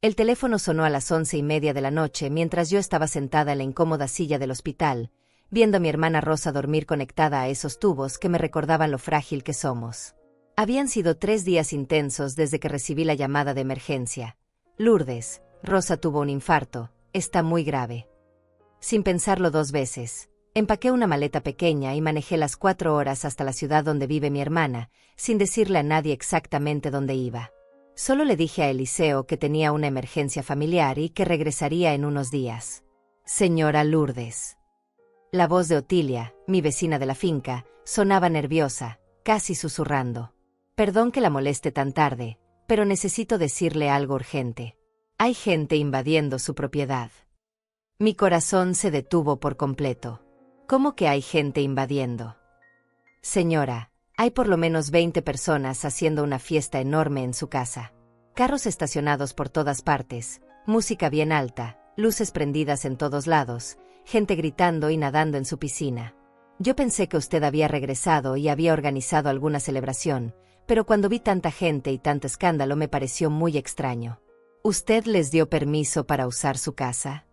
El teléfono sonó a las 11:30 de la noche mientras yo estaba sentada en la incómoda silla del hospital, viendo a mi hermana Rosa dormir conectada a esos tubos que me recordaban lo frágil que somos. Habían sido 3 días intensos desde que recibí la llamada de emergencia. Lourdes, Rosa tuvo un infarto, está muy grave. Sin pensarlo 2 veces, empaqué una maleta pequeña y manejé las 4 horas hasta la ciudad donde vive mi hermana, sin decirle a nadie exactamente dónde iba. Solo le dije a Eliseo que tenía una emergencia familiar y que regresaría en unos días. Señora Lourdes. La voz de Otilia, mi vecina de la finca, sonaba nerviosa, casi susurrando. Perdón que la moleste tan tarde, pero necesito decirle algo urgente. Hay gente invadiendo su propiedad. Mi corazón se detuvo por completo. ¿Cómo que hay gente invadiendo? Señora, hay por lo menos 20 personas haciendo una fiesta enorme en su casa. Carros estacionados por todas partes, música bien alta, luces prendidas en todos lados, gente gritando y nadando en su piscina. Yo pensé que usted había regresado y había organizado alguna celebración, pero cuando vi tanta gente y tanto escándalo me pareció muy extraño. ¿Usted les dio permiso para usar su casa?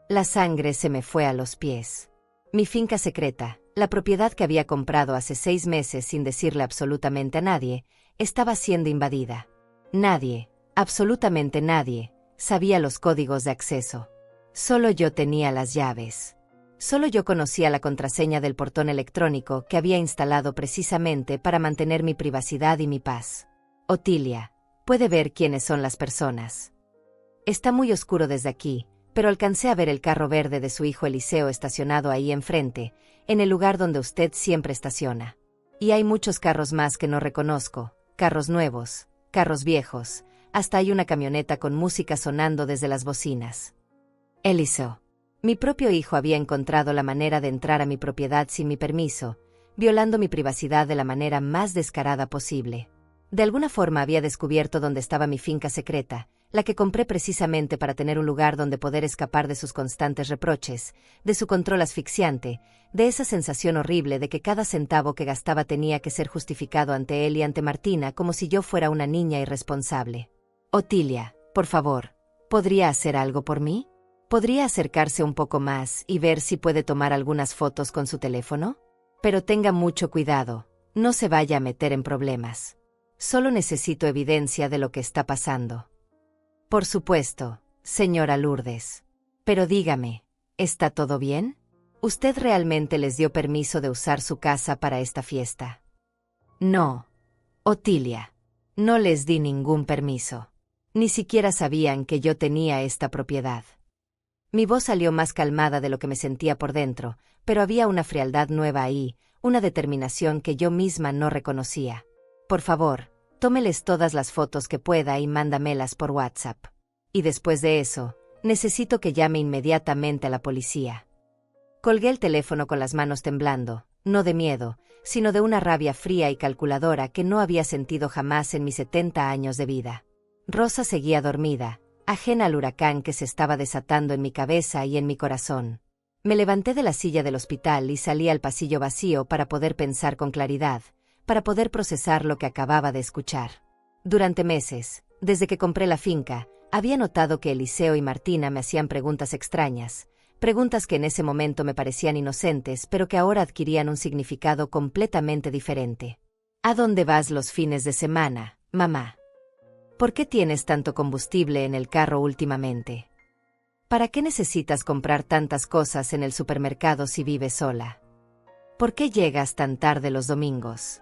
La sangre se me fue a los pies. Mi finca secreta, la propiedad que había comprado hace 6 meses sin decirle absolutamente a nadie, estaba siendo invadida. Nadie, absolutamente nadie, sabía los códigos de acceso. Solo yo tenía las llaves. Solo yo conocía la contraseña del portón electrónico que había instalado precisamente para mantener mi privacidad y mi paz. Otilia, puede ver quiénes son las personas. Está muy oscuro desde aquí, pero alcancé a ver el carro verde de su hijo Eliseo estacionado ahí enfrente, en el lugar donde usted siempre estaciona. Y hay muchos carros más que no reconozco, carros nuevos, carros viejos, hasta hay una camioneta con música sonando desde las bocinas. Eliseo. Mi propio hijo había encontrado la manera de entrar a mi propiedad sin mi permiso, violando mi privacidad de la manera más descarada posible. De alguna forma había descubierto dónde estaba mi finca secreta, la que compré precisamente para tener un lugar donde poder escapar de sus constantes reproches, de su control asfixiante, de esa sensación horrible de que cada centavo que gastaba tenía que ser justificado ante él y ante Martina como si yo fuera una niña irresponsable. Otilia, por favor, ¿podría hacer algo por mí? ¿Podría acercarse un poco más y ver si puede tomar algunas fotos con su teléfono? Pero tenga mucho cuidado, no se vaya a meter en problemas. Solo necesito evidencia de lo que está pasando. Por supuesto, señora Lourdes. Pero dígame, ¿está todo bien? ¿Usted realmente les dio permiso de usar su casa para esta fiesta? No. Otilia. No les di ningún permiso. Ni siquiera sabían que yo tenía esta propiedad. Mi voz salió más calmada de lo que me sentía por dentro, pero había una frialdad nueva ahí, una determinación que yo misma no reconocía. Por favor, tómeles todas las fotos que pueda y mándamelas por WhatsApp. Y después de eso, necesito que llame inmediatamente a la policía. Colgué el teléfono con las manos temblando, no de miedo, sino de una rabia fría y calculadora que no había sentido jamás en mis 70 años de vida. Rosa seguía dormida, ajena al huracán que se estaba desatando en mi cabeza y en mi corazón. Me levanté de la silla del hospital y salí al pasillo vacío para poder pensar con claridad, para poder procesar lo que acababa de escuchar. Durante meses, desde que compré la finca, había notado que Eliseo y Martina me hacían preguntas extrañas, preguntas que en ese momento me parecían inocentes pero que ahora adquirían un significado completamente diferente. ¿A dónde vas los fines de semana, mamá? ¿Por qué tienes tanto combustible en el carro últimamente? ¿Para qué necesitas comprar tantas cosas en el supermercado si vives sola? ¿Por qué llegas tan tarde los domingos?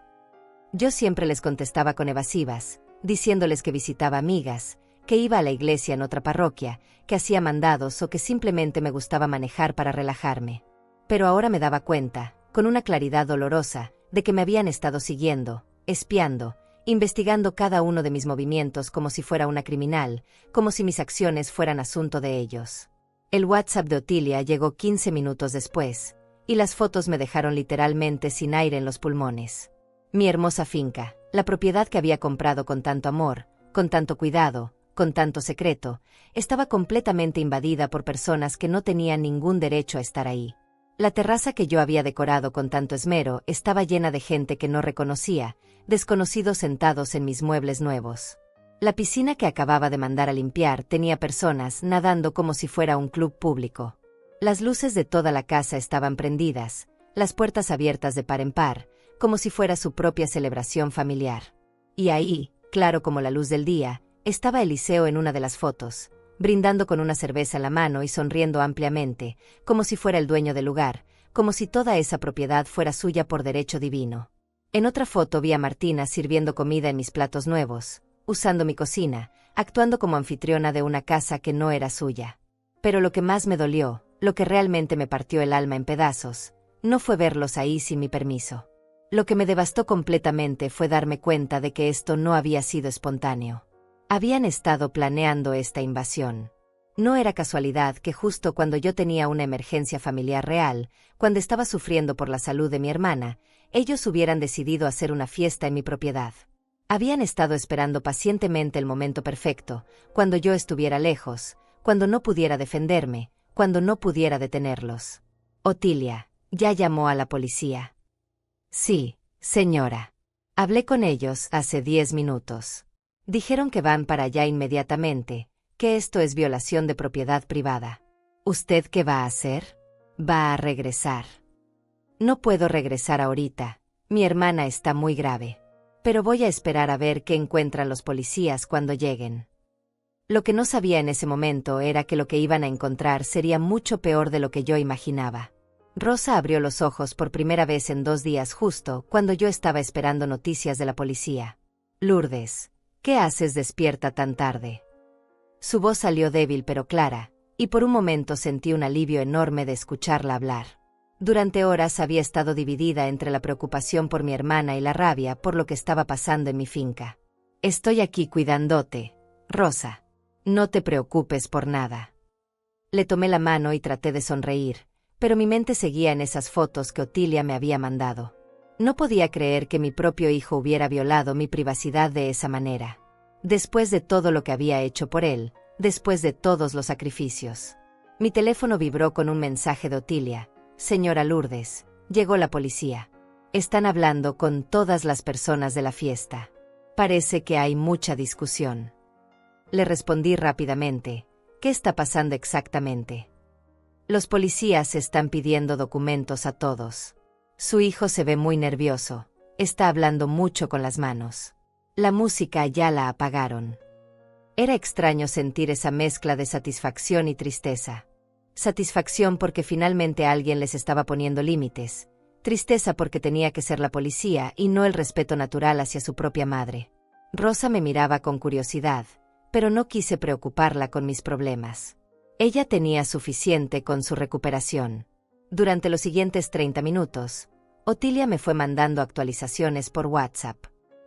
Yo siempre les contestaba con evasivas, diciéndoles que visitaba amigas, que iba a la iglesia en otra parroquia, que hacía mandados o que simplemente me gustaba manejar para relajarme. Pero ahora me daba cuenta, con una claridad dolorosa, de que me habían estado siguiendo, espiando, investigando cada uno de mis movimientos como si fuera una criminal, como si mis acciones fueran asunto de ellos. El WhatsApp de Otilia llegó 15 minutos después, y las fotos me dejaron literalmente sin aire en los pulmones. Mi hermosa finca, la propiedad que había comprado con tanto amor, con tanto cuidado, con tanto secreto, estaba completamente invadida por personas que no tenían ningún derecho a estar ahí. La terraza que yo había decorado con tanto esmero estaba llena de gente que no reconocía, desconocidos sentados en mis muebles nuevos. La piscina que acababa de mandar a limpiar tenía personas nadando como si fuera un club público. Las luces de toda la casa estaban prendidas, las puertas abiertas de par en par, como si fuera su propia celebración familiar. Y ahí, claro como la luz del día, estaba Eliseo en una de las fotos, brindando con una cerveza en la mano y sonriendo ampliamente, como si fuera el dueño del lugar, como si toda esa propiedad fuera suya por derecho divino. En otra foto vi a Martina sirviendo comida en mis platos nuevos, usando mi cocina, actuando como anfitriona de una casa que no era suya. Pero lo que más me dolió, lo que realmente me partió el alma en pedazos, no fue verlos ahí sin mi permiso. Lo que me devastó completamente fue darme cuenta de que esto no había sido espontáneo. Habían estado planeando esta invasión. No era casualidad que justo cuando yo tenía una emergencia familiar real, cuando estaba sufriendo por la salud de mi hermana, ellos hubieran decidido hacer una fiesta en mi propiedad. Habían estado esperando pacientemente el momento perfecto, cuando yo estuviera lejos, cuando no pudiera defenderme, cuando no pudiera detenerlos. Otilia, ¿ya llamó a la policía? Sí, señora. Hablé con ellos hace 10 minutos. Dijeron que van para allá inmediatamente, que esto es violación de propiedad privada. ¿Usted qué va a hacer? Va a regresar. No puedo regresar ahorita, mi hermana está muy grave. Pero voy a esperar a ver qué encuentran los policías cuando lleguen. Lo que no sabía en ese momento era que lo que iban a encontrar sería mucho peor de lo que yo imaginaba. Rosa abrió los ojos por primera vez en 2 días justo cuando yo estaba esperando noticias de la policía. Lourdes, ¿qué haces despierta tan tarde? Su voz salió débil pero clara, y por un momento sentí un alivio enorme de escucharla hablar. Durante horas había estado dividida entre la preocupación por mi hermana y la rabia por lo que estaba pasando en mi finca. Estoy aquí cuidándote, Rosa. No te preocupes por nada. Le tomé la mano y traté de sonreír, pero mi mente seguía en esas fotos que Otilia me había mandado. No podía creer que mi propio hijo hubiera violado mi privacidad de esa manera. Después de todo lo que había hecho por él, después de todos los sacrificios. Mi teléfono vibró con un mensaje de Otilia. Señora Lourdes, llegó la policía. Están hablando con todas las personas de la fiesta. Parece que hay mucha discusión. Le respondí rápidamente. ¿Qué está pasando exactamente? Los policías están pidiendo documentos a todos. Su hijo se ve muy nervioso. Está hablando mucho con las manos. La música ya la apagaron. Era extraño sentir esa mezcla de satisfacción y tristeza. Satisfacción porque finalmente alguien les estaba poniendo límites. Tristeza porque tenía que ser la policía y no el respeto natural hacia su propia madre. Rosa me miraba con curiosidad, pero no quise preocuparla con mis problemas. Ella tenía suficiente con su recuperación. Durante los siguientes 30 minutos, Otilia me fue mandando actualizaciones por WhatsApp.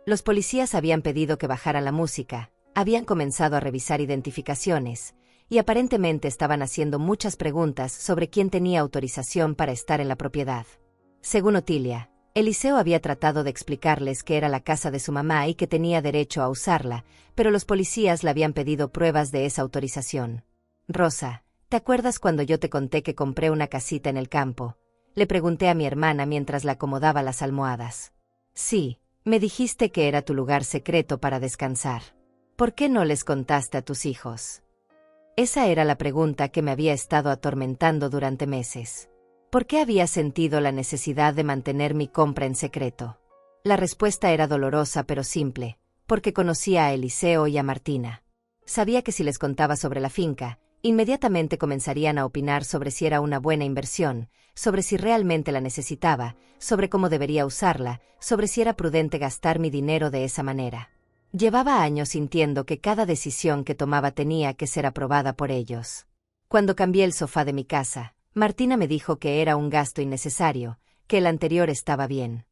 Los policías habían pedido que bajaran la música, habían comenzado a revisar identificaciones, y aparentemente estaban haciendo muchas preguntas sobre quién tenía autorización para estar en la propiedad. Según Otilia, Eliseo había tratado de explicarles que era la casa de su mamá y que tenía derecho a usarla, pero los policías le habían pedido pruebas de esa autorización. Rosa, ¿te acuerdas cuando yo te conté que compré una casita en el campo? Le pregunté a mi hermana mientras la acomodaba las almohadas. Sí, me dijiste que era tu lugar secreto para descansar. ¿Por qué no les contaste a tus hijos? Esa era la pregunta que me había estado atormentando durante meses. ¿Por qué había sentido la necesidad de mantener mi compra en secreto? La respuesta era dolorosa pero simple, porque conocía a Eliseo y a Martina. Sabía que si les contaba sobre la finca, inmediatamente comenzarían a opinar sobre si era una buena inversión, sobre si realmente la necesitaba, sobre cómo debería usarla, sobre si era prudente gastar mi dinero de esa manera. Llevaba años sintiendo que cada decisión que tomaba tenía que ser aprobada por ellos. Cuando cambié el sofá de mi casa, Martina me dijo que era un gasto innecesario, que el anterior estaba bien.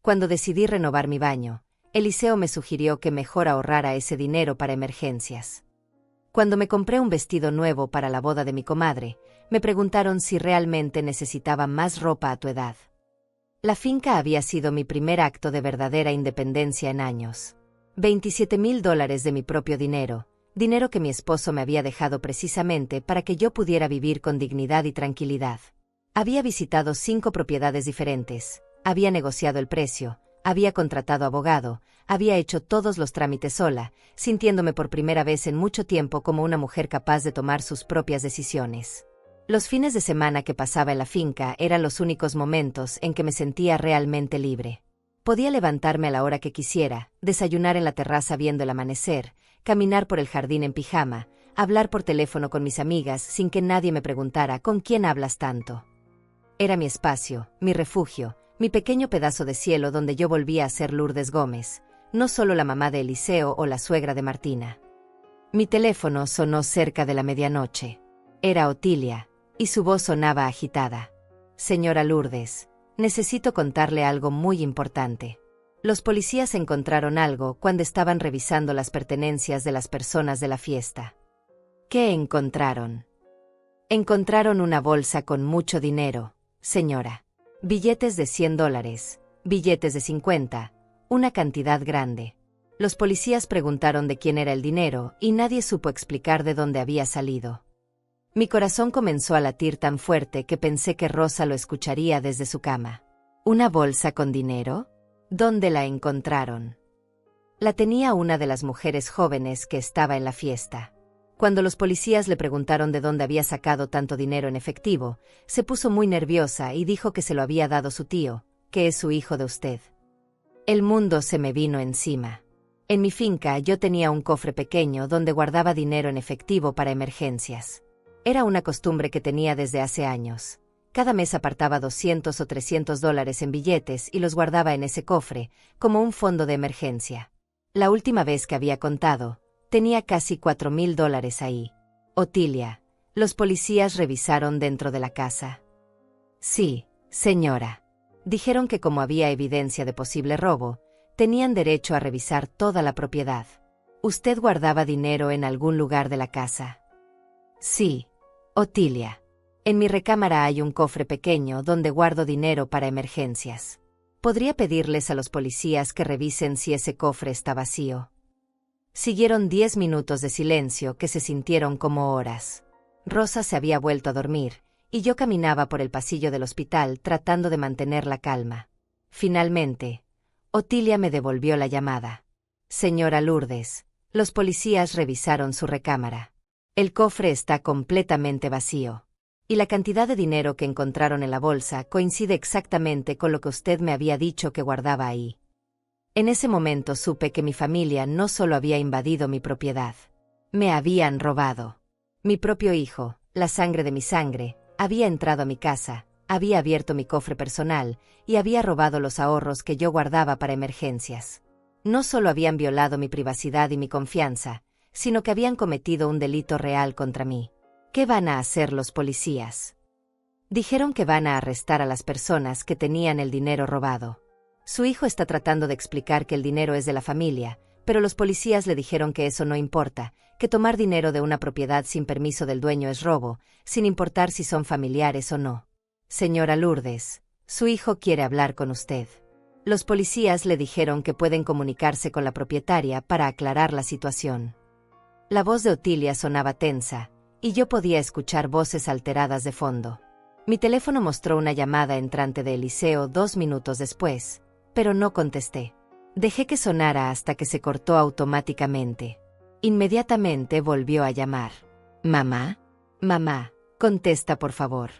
Cuando decidí renovar mi baño, Eliseo me sugirió que mejor ahorrara ese dinero para emergencias. Cuando me compré un vestido nuevo para la boda de mi comadre, me preguntaron si realmente necesitaba más ropa a tu edad. La finca había sido mi primer acto de verdadera independencia en años. $27,000 de mi propio dinero, dinero que mi esposo me había dejado precisamente para que yo pudiera vivir con dignidad y tranquilidad. Había visitado 5 propiedades diferentes, había negociado el precio, había contratado abogado, había hecho todos los trámites sola, sintiéndome por primera vez en mucho tiempo como una mujer capaz de tomar sus propias decisiones. Los fines de semana que pasaba en la finca eran los únicos momentos en que me sentía realmente libre. Podía levantarme a la hora que quisiera, desayunar en la terraza viendo el amanecer, caminar por el jardín en pijama, hablar por teléfono con mis amigas sin que nadie me preguntara ¿con quién hablas tanto? Era mi espacio, mi refugio, mi pequeño pedazo de cielo donde yo volvía a ser Lourdes Gómez, no solo la mamá de Eliseo o la suegra de Martina. Mi teléfono sonó cerca de la medianoche. Era Otilia, y su voz sonaba agitada. Señora Lourdes, necesito contarle algo muy importante. Los policías encontraron algo cuando estaban revisando las pertenencias de las personas de la fiesta. ¿Qué encontraron? Encontraron una bolsa con mucho dinero, señora. Billetes de $100, billetes de 50, una cantidad grande. Los policías preguntaron de quién era el dinero y nadie supo explicar de dónde había salido. Mi corazón comenzó a latir tan fuerte que pensé que Rosa lo escucharía desde su cama. ¿Una bolsa con dinero? ¿Dónde la encontraron? La tenía una de las mujeres jóvenes que estaba en la fiesta. Cuando los policías le preguntaron de dónde había sacado tanto dinero en efectivo, se puso muy nerviosa y dijo que se lo había dado su tío, que es su hijo de usted. El mundo se me vino encima. En mi finca yo tenía un cofre pequeño donde guardaba dinero en efectivo para emergencias. Era una costumbre que tenía desde hace años. Cada mes apartaba $200 o $300 en billetes y los guardaba en ese cofre, como un fondo de emergencia. La última vez que había contado, tenía casi $4,000 ahí. Otilia, los policías revisaron dentro de la casa. Sí, señora. Dijeron que como había evidencia de posible robo, tenían derecho a revisar toda la propiedad. ¿Usted guardaba dinero en algún lugar de la casa? Sí, Otilia. En mi recámara hay un cofre pequeño donde guardo dinero para emergencias. ¿Podría pedirles a los policías que revisen si ese cofre está vacío? Siguieron 10 minutos de silencio que se sintieron como horas. Rosa se había vuelto a dormir, y yo caminaba por el pasillo del hospital tratando de mantener la calma. Finalmente, Otilia me devolvió la llamada. Señora Lourdes, los policías revisaron su recámara. El cofre está completamente vacío. Y la cantidad de dinero que encontraron en la bolsa coincide exactamente con lo que usted me había dicho que guardaba ahí. En ese momento supe que mi familia no solo había invadido mi propiedad. Me habían robado. Mi propio hijo, la sangre de mi sangre, había entrado a mi casa, había abierto mi cofre personal y había robado los ahorros que yo guardaba para emergencias. No solo habían violado mi privacidad y mi confianza, sino que habían cometido un delito real contra mí. ¿Qué van a hacer los policías? Dijeron que van a arrestar a las personas que tenían el dinero robado. Su hijo está tratando de explicar que el dinero es de la familia, pero los policías le dijeron que eso no importa, que tomar dinero de una propiedad sin permiso del dueño es robo, sin importar si son familiares o no. Señora Lourdes, su hijo quiere hablar con usted. Los policías le dijeron que pueden comunicarse con la propietaria para aclarar la situación. La voz de Otilia sonaba tensa, y yo podía escuchar voces alteradas de fondo. Mi teléfono mostró una llamada entrante de Eliseo 2 minutos después, pero no contesté. Dejé que sonara hasta que se cortó automáticamente. Inmediatamente volvió a llamar. ¿Mamá? Mamá, contesta por favor.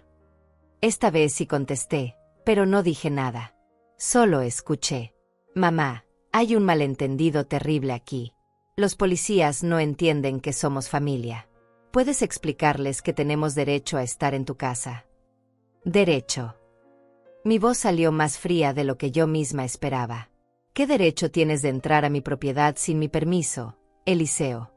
Esta vez sí contesté, pero no dije nada. Solo escuché. Mamá, hay un malentendido terrible aquí. Los policías no entienden que somos familia. ¿Puedes explicarles que tenemos derecho a estar en tu casa? Derecho. Mi voz salió más fría de lo que yo misma esperaba. ¿Qué derecho tienes de entrar a mi propiedad sin mi permiso, Eliseo?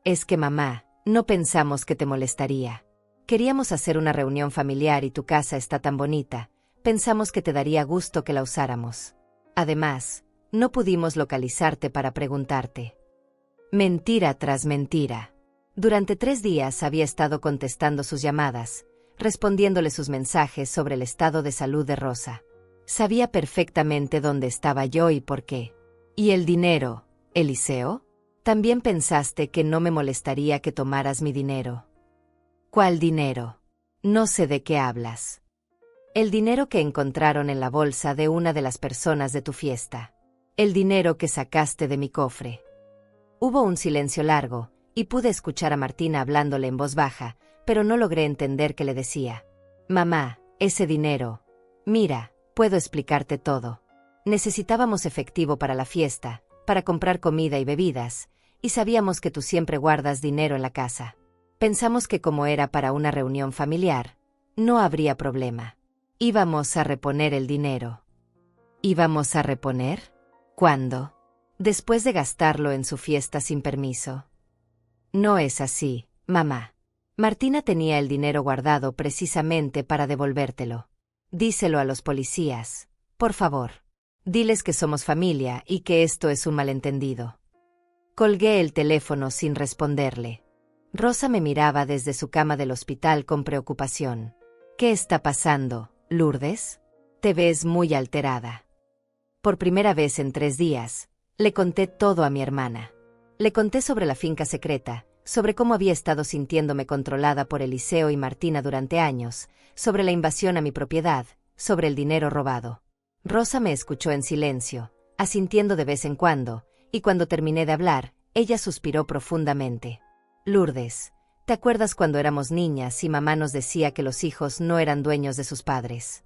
Es que mamá, no pensamos que te molestaría. Queríamos hacer una reunión familiar y tu casa está tan bonita, pensamos que te daría gusto que la usáramos. Además, no pudimos localizarte para preguntarte. Mentira tras mentira. Durante 3 días había estado contestando sus llamadas, respondiéndole sus mensajes sobre el estado de salud de Rosa. Sabía perfectamente dónde estaba yo y por qué. ¿Y el dinero, Eliseo? ¿También pensaste que no me molestaría que tomaras mi dinero? ¿Cuál dinero? No sé de qué hablas. El dinero que encontraron en la bolsa de una de las personas de tu fiesta. El dinero que sacaste de mi cofre. Hubo un silencio largo, y pude escuchar a Martina hablándole en voz baja, pero no logré entender qué le decía. Mamá, ese dinero. Mira, puedo explicarte todo. Necesitábamos efectivo para la fiesta, para comprar comida y bebidas, y sabíamos que tú siempre guardas dinero en la casa. Pensamos que como era para una reunión familiar, no habría problema. Íbamos a reponer el dinero. ¿Íbamos a reponer? ¿Cuándo? Después de gastarlo en su fiesta sin permiso. No es así, mamá. Martina tenía el dinero guardado precisamente para devolvértelo. Díselo a los policías, por favor. Diles que somos familia y que esto es un malentendido. Colgué el teléfono sin responderle. Rosa me miraba desde su cama del hospital con preocupación. ¿Qué está pasando, Lourdes? Te ves muy alterada. Por primera vez en 3 días, le conté todo a mi hermana. Le conté sobre la finca secreta, sobre cómo había estado sintiéndome controlada por Eliseo y Martina durante años, sobre la invasión a mi propiedad, sobre el dinero robado. Rosa me escuchó en silencio, asintiendo de vez en cuando, y cuando terminé de hablar, ella suspiró profundamente. Lourdes, ¿te acuerdas cuando éramos niñas y mamá nos decía que los hijos no eran dueños de sus padres?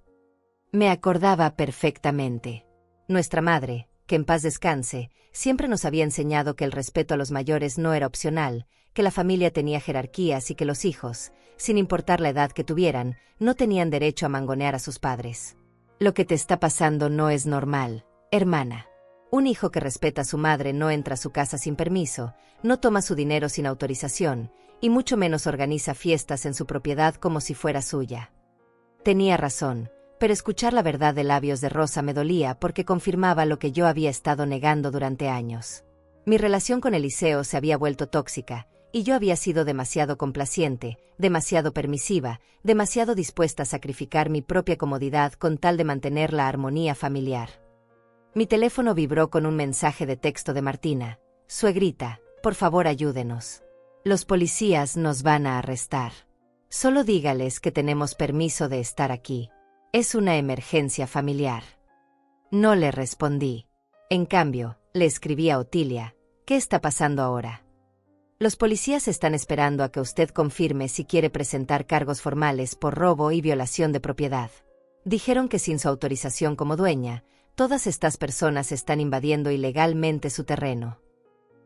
Me acordaba perfectamente. Nuestra madre, que en paz descanse, siempre nos había enseñado que el respeto a los mayores no era opcional, que la familia tenía jerarquías y que los hijos, sin importar la edad que tuvieran, no tenían derecho a mangonear a sus padres. Lo que te está pasando no es normal, hermana. Un hijo que respeta a su madre no entra a su casa sin permiso, no toma su dinero sin autorización, y mucho menos organiza fiestas en su propiedad como si fuera suya. Tenía razón, pero escuchar la verdad de labios de Rosa me dolía porque confirmaba lo que yo había estado negando durante años. Mi relación con Eliseo se había vuelto tóxica, y yo había sido demasiado complaciente, demasiado permisiva, demasiado dispuesta a sacrificar mi propia comodidad con tal de mantener la armonía familiar. Mi teléfono vibró con un mensaje de texto de Martina. Suegrita, por favor ayúdenos. Los policías nos van a arrestar. Solo dígales que tenemos permiso de estar aquí. Es una emergencia familiar. No le respondí. En cambio, le escribí a Otilia. ¿Qué está pasando ahora? Los policías están esperando a que usted confirme si quiere presentar cargos formales por robo y violación de propiedad. Dijeron que sin su autorización como dueña, todas estas personas están invadiendo ilegalmente su terreno.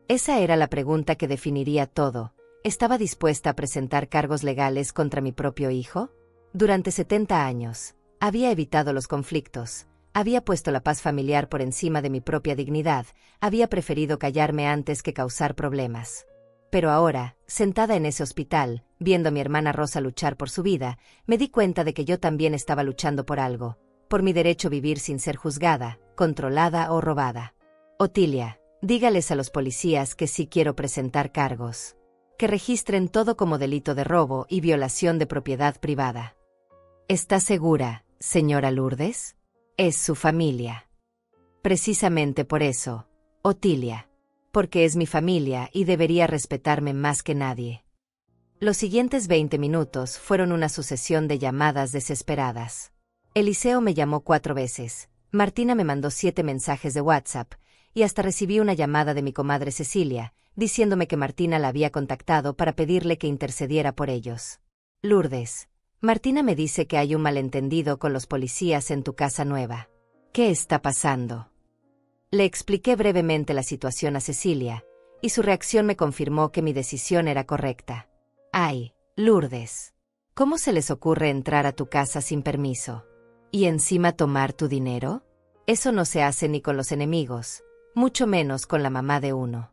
Esa era la pregunta que definiría todo. ¿Estaba dispuesta a presentar cargos legales contra mi propio hijo? Durante 70 años, había evitado los conflictos, había puesto la paz familiar por encima de mi propia dignidad, había preferido callarme antes que causar problemas. Pero ahora, sentada en ese hospital, viendo a mi hermana Rosa luchar por su vida, me di cuenta de que yo también estaba luchando por algo, por mi derecho a vivir sin ser juzgada, controlada o robada. Otilia, dígales a los policías que sí quiero presentar cargos. Que registren todo como delito de robo y violación de propiedad privada. ¿Está segura, señora Lourdes? Es su familia. Precisamente por eso, Otilia. Porque es mi familia y debería respetarme más que nadie. Los siguientes 20 minutos fueron una sucesión de llamadas desesperadas. Eliseo me llamó 4 veces, Martina me mandó 7 mensajes de WhatsApp, y hasta recibí una llamada de mi comadre Cecilia, diciéndome que Martina la había contactado para pedirle que intercediera por ellos. Lourdes, Martina me dice que hay un malentendido con los policías en tu casa nueva. ¿Qué está pasando? Le expliqué brevemente la situación a Cecilia, y su reacción me confirmó que mi decisión era correcta. Ay, Lourdes, ¿cómo se les ocurre entrar a tu casa sin permiso? ¿Y encima tomar tu dinero? Eso no se hace ni con los enemigos, mucho menos con la mamá de uno.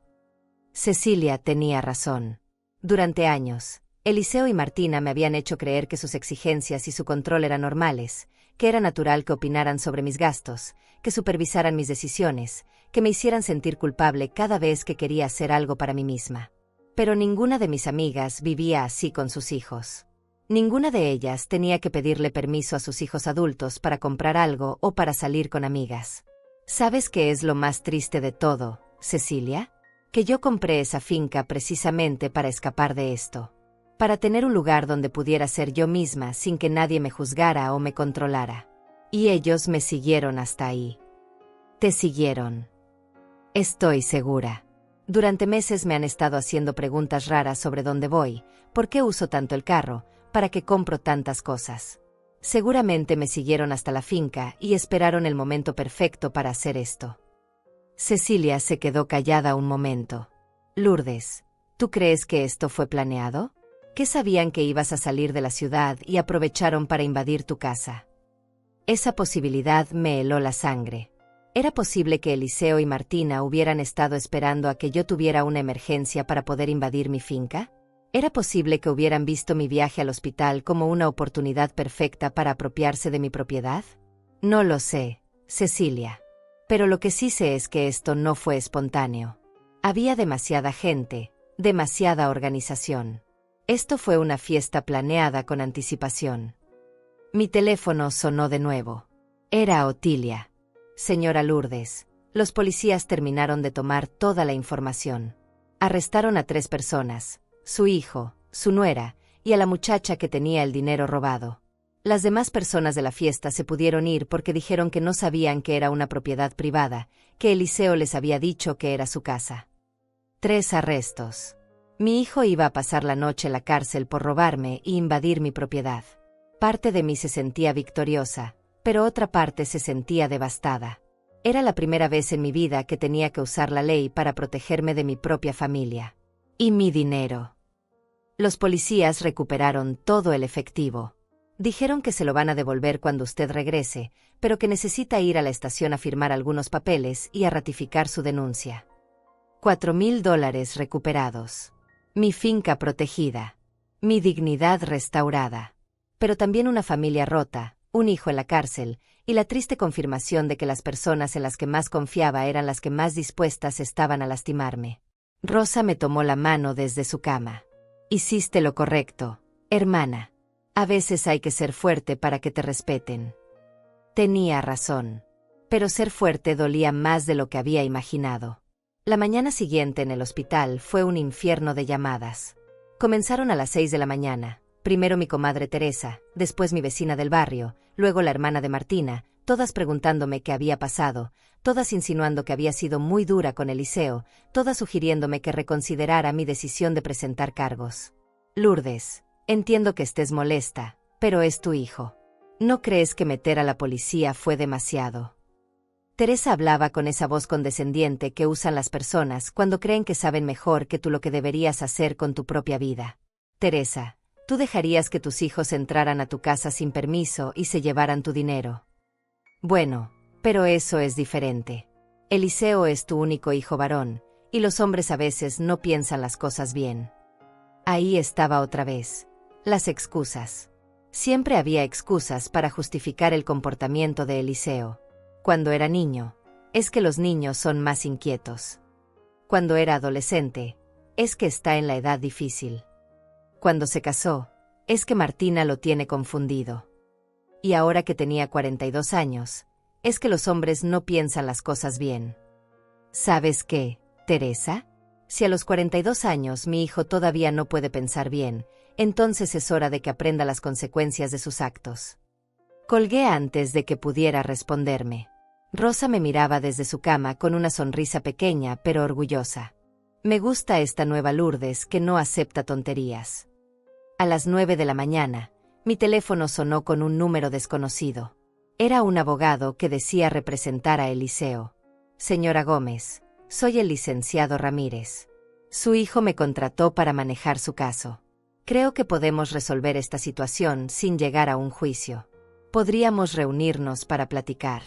Cecilia tenía razón. Durante años, Eliseo y Martina me habían hecho creer que sus exigencias y su control eran normales, que era natural que opinaran sobre mis gastos, que supervisaran mis decisiones, que me hicieran sentir culpable cada vez que quería hacer algo para mí misma. Pero ninguna de mis amigas vivía así con sus hijos. Ninguna de ellas tenía que pedirle permiso a sus hijos adultos para comprar algo o para salir con amigas. ¿Sabes qué es lo más triste de todo, Cecilia? Que yo compré esa finca precisamente para escapar de esto. Para tener un lugar donde pudiera ser yo misma sin que nadie me juzgara o me controlara. Y ellos me siguieron hasta ahí. Te siguieron. Estoy segura. Durante meses me han estado haciendo preguntas raras sobre dónde voy, por qué uso tanto el carro, para qué compro tantas cosas. Seguramente me siguieron hasta la finca y esperaron el momento perfecto para hacer esto. Cecilia se quedó callada un momento. Lourdes, ¿tú crees que esto fue planeado? ¿Qué sabían que ibas a salir de la ciudad y aprovecharon para invadir tu casa? Esa posibilidad me heló la sangre. ¿Era posible que Eliseo y Martina hubieran estado esperando a que yo tuviera una emergencia para poder invadir mi finca? ¿Era posible que hubieran visto mi viaje al hospital como una oportunidad perfecta para apropiarse de mi propiedad? No lo sé, Cecilia. Pero lo que sí sé es que esto no fue espontáneo. Había demasiada gente, demasiada organización. Esto fue una fiesta planeada con anticipación. Mi teléfono sonó de nuevo. Era Otilia. Señora Lourdes, los policías terminaron de tomar toda la información. Arrestaron a 3 personas, su hijo, su nuera, y a la muchacha que tenía el dinero robado. Las demás personas de la fiesta se pudieron ir porque dijeron que no sabían que era una propiedad privada, que Eliseo les había dicho que era su casa. 3 arrestos. Mi hijo iba a pasar la noche en la cárcel por robarme y invadir mi propiedad. Parte de mí se sentía victoriosa, pero otra parte se sentía devastada. Era la primera vez en mi vida que tenía que usar la ley para protegerme de mi propia familia. Y mi dinero. Los policías recuperaron todo el efectivo. Dijeron que se lo van a devolver cuando usted regrese, pero que necesita ir a la estación a firmar algunos papeles y a ratificar su denuncia. $4,000 recuperados. Mi finca protegida. Mi dignidad restaurada. Pero también una familia rota, un hijo en la cárcel, y la triste confirmación de que las personas en las que más confiaba eran las que más dispuestas estaban a lastimarme. Rosa me tomó la mano desde su cama. Hiciste lo correcto, hermana. A veces hay que ser fuerte para que te respeten. Tenía razón. Pero ser fuerte dolía más de lo que había imaginado. La mañana siguiente en el hospital fue un infierno de llamadas. Comenzaron a las 6 de la mañana. Primero mi comadre Teresa, después mi vecina del barrio, luego la hermana de Martina, todas preguntándome qué había pasado, todas insinuando que había sido muy dura con Eliseo, todas sugiriéndome que reconsiderara mi decisión de presentar cargos. Lourdes, entiendo que estés molesta, pero es tu hijo. ¿No crees que meter a la policía fue demasiado? Teresa hablaba con esa voz condescendiente que usan las personas cuando creen que saben mejor que tú lo que deberías hacer con tu propia vida. Teresa, ¿tú dejarías que tus hijos entraran a tu casa sin permiso y se llevaran tu dinero? Bueno, pero eso es diferente. Eliseo es tu único hijo varón, y los hombres a veces no piensan las cosas bien. Ahí estaba otra vez. Las excusas. Siempre había excusas para justificar el comportamiento de Eliseo. Cuando era niño, es que los niños son más inquietos. Cuando era adolescente, es que está en la edad difícil. Cuando se casó, es que Martina lo tiene confundido. Y ahora que tenía 42 años, es que los hombres no piensan las cosas bien. ¿Sabes qué, Teresa? Si a los 42 años mi hijo todavía no puede pensar bien, entonces es hora de que aprenda las consecuencias de sus actos. Colgué antes de que pudiera responderme. Rosa me miraba desde su cama con una sonrisa pequeña pero orgullosa. Me gusta esta nueva Lourdes que no acepta tonterías. A las 9 de la mañana, mi teléfono sonó con un número desconocido. Era un abogado que decía representar a Eliseo. Señora Gómez, soy el licenciado Ramírez. Su hijo me contrató para manejar su caso. Creo que podemos resolver esta situación sin llegar a un juicio. Podríamos reunirnos para platicar.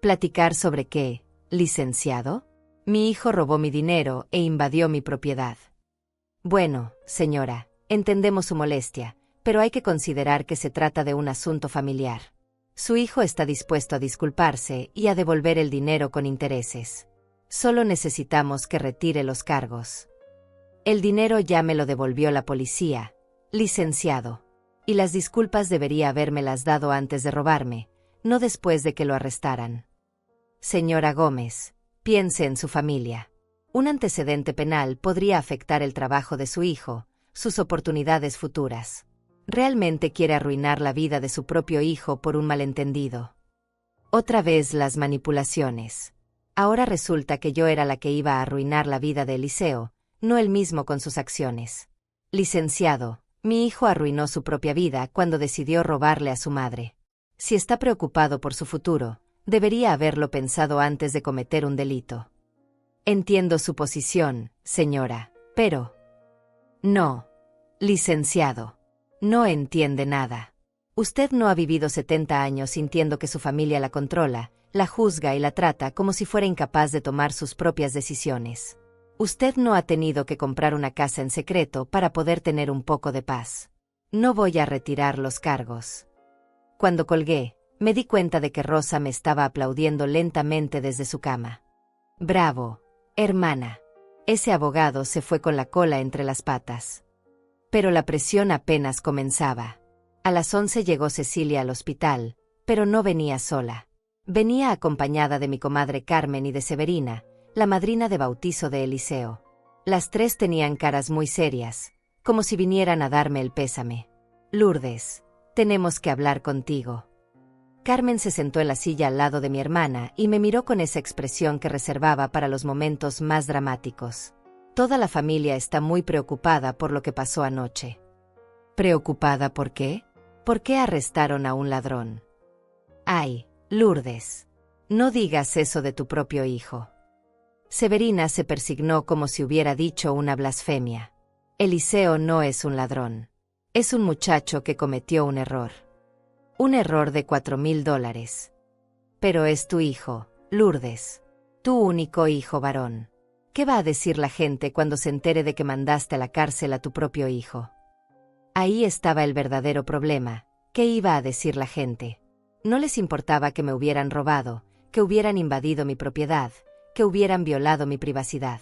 ¿Platicar sobre qué, licenciado? Mi hijo robó mi dinero e invadió mi propiedad. Bueno, señora, entendemos su molestia, pero hay que considerar que se trata de un asunto familiar. Su hijo está dispuesto a disculparse y a devolver el dinero con intereses. Solo necesitamos que retire los cargos. El dinero ya me lo devolvió la policía, licenciado. Y las disculpas debería habérmelas dado antes de robarme, no después de que lo arrestaran. Señora Gómez, piense en su familia. Un antecedente penal podría afectar el trabajo de su hijo, sus oportunidades futuras. ¿Realmente quiere arruinar la vida de su propio hijo por un malentendido? Otra vez las manipulaciones. Ahora resulta que yo era la que iba a arruinar la vida de Eliseo, no él mismo con sus acciones. Licenciado, mi hijo arruinó su propia vida cuando decidió robarle a su madre. Si está preocupado por su futuro, debería haberlo pensado antes de cometer un delito. Entiendo su posición, señora, pero... No, licenciado. No entiende nada. Usted no ha vivido 70 años sintiendo que su familia la controla, la juzga y la trata como si fuera incapaz de tomar sus propias decisiones. Usted no ha tenido que comprar una casa en secreto para poder tener un poco de paz. No voy a retirar los cargos. Cuando colgué, me di cuenta de que Rosa me estaba aplaudiendo lentamente desde su cama. Bravo, hermana. Ese abogado se fue con la cola entre las patas. Pero la presión apenas comenzaba. A las 11 llegó Cecilia al hospital, pero no venía sola. Venía acompañada de mi comadre Carmen y de Severina, la madrina de bautizo de Eliseo. Las tres tenían caras muy serias, como si vinieran a darme el pésame. Lourdes, tenemos que hablar contigo. Carmen se sentó en la silla al lado de mi hermana y me miró con esa expresión que reservaba para los momentos más dramáticos. Toda la familia está muy preocupada por lo que pasó anoche. ¿Preocupada por qué? ¿Por qué arrestaron a un ladrón? Ay, Lourdes, no digas eso de tu propio hijo. Severina se persignó como si hubiera dicho una blasfemia. Eliseo no es un ladrón. Es un muchacho que cometió un error. Un error de $4,000. Pero es tu hijo, Lourdes. Tu único hijo varón. ¿Qué va a decir la gente cuando se entere de que mandaste a la cárcel a tu propio hijo? Ahí estaba el verdadero problema. ¿Qué iba a decir la gente? No les importaba que me hubieran robado, que hubieran invadido mi propiedad, que hubieran violado mi privacidad.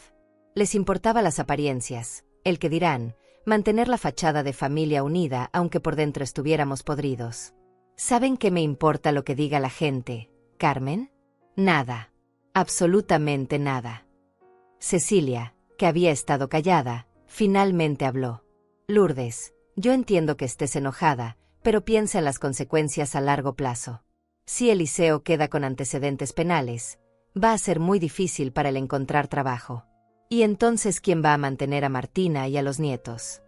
Les importaba las apariencias, el que dirán, mantener la fachada de familia unida aunque por dentro estuviéramos podridos. ¿Saben qué me importa lo que diga la gente, Carmen? Nada. Absolutamente nada. Cecilia, que había estado callada, finalmente habló. Lourdes, yo entiendo que estés enojada, pero piensa en las consecuencias a largo plazo. Si Eliseo queda con antecedentes penales, va a ser muy difícil para él encontrar trabajo. ¿Y entonces quién va a mantener a Martina y a los nietos?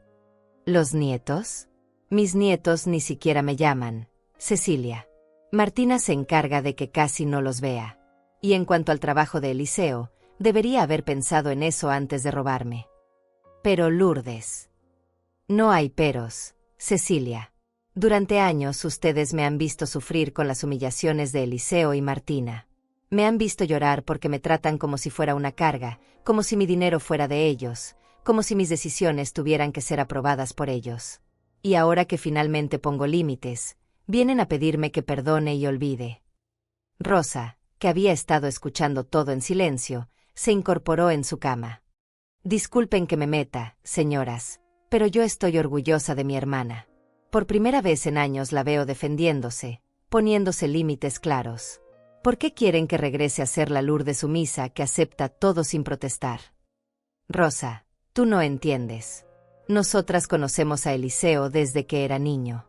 ¿Los nietos? Mis nietos ni siquiera me llaman, Cecilia. Martina se encarga de que casi no los vea. Y en cuanto al trabajo de Eliseo, debería haber pensado en eso antes de robarme. Pero Lourdes. No hay peros, Cecilia. Durante años ustedes me han visto sufrir con las humillaciones de Eliseo y Martina. Me han visto llorar porque me tratan como si fuera una carga, como si mi dinero fuera de ellos, como si mis decisiones tuvieran que ser aprobadas por ellos. Y ahora que finalmente pongo límites, vienen a pedirme que perdone y olvide. Rosa, que había estado escuchando todo en silencio, se incorporó en su cama. Disculpen que me meta, señoras, pero yo estoy orgullosa de mi hermana. Por primera vez en años la veo defendiéndose, poniéndose límites claros. ¿Por qué quieren que regrese a ser la Lourdes sumisa que acepta todo sin protestar? Rosa, tú no entiendes. Nosotras conocemos a Eliseo desde que era niño.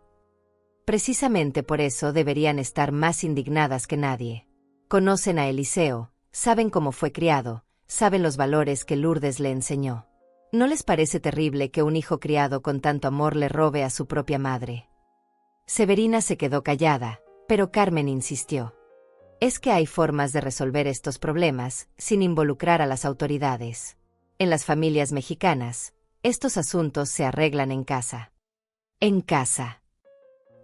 Precisamente por eso deberían estar más indignadas que nadie. Conocen a Eliseo, saben cómo fue criado, saben los valores que Lourdes le enseñó. ¿No les parece terrible que un hijo criado con tanto amor le robe a su propia madre? Severina se quedó callada, pero Carmen insistió. Es que hay formas de resolver estos problemas sin involucrar a las autoridades. En las familias mexicanas, estos asuntos se arreglan en casa. En casa.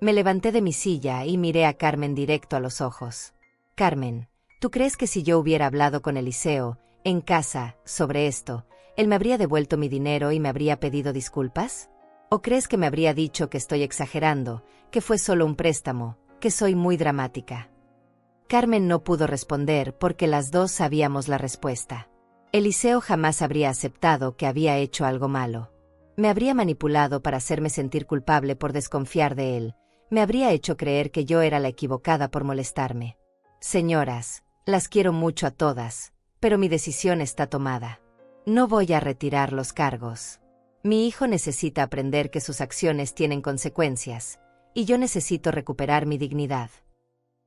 Me levanté de mi silla y miré a Carmen directo a los ojos. Carmen, ¿tú crees que si yo hubiera hablado con Eliseo, en casa, sobre esto, él me habría devuelto mi dinero y me habría pedido disculpas? ¿O crees que me habría dicho que estoy exagerando, que fue solo un préstamo, que soy muy dramática? Carmen no pudo responder porque las dos sabíamos la respuesta. Eliseo jamás habría aceptado que había hecho algo malo. Me habría manipulado para hacerme sentir culpable por desconfiar de él, me habría hecho creer que yo era la equivocada por molestarme. Señoras, las quiero mucho a todas, pero mi decisión está tomada. No voy a retirar los cargos. Mi hijo necesita aprender que sus acciones tienen consecuencias, y yo necesito recuperar mi dignidad.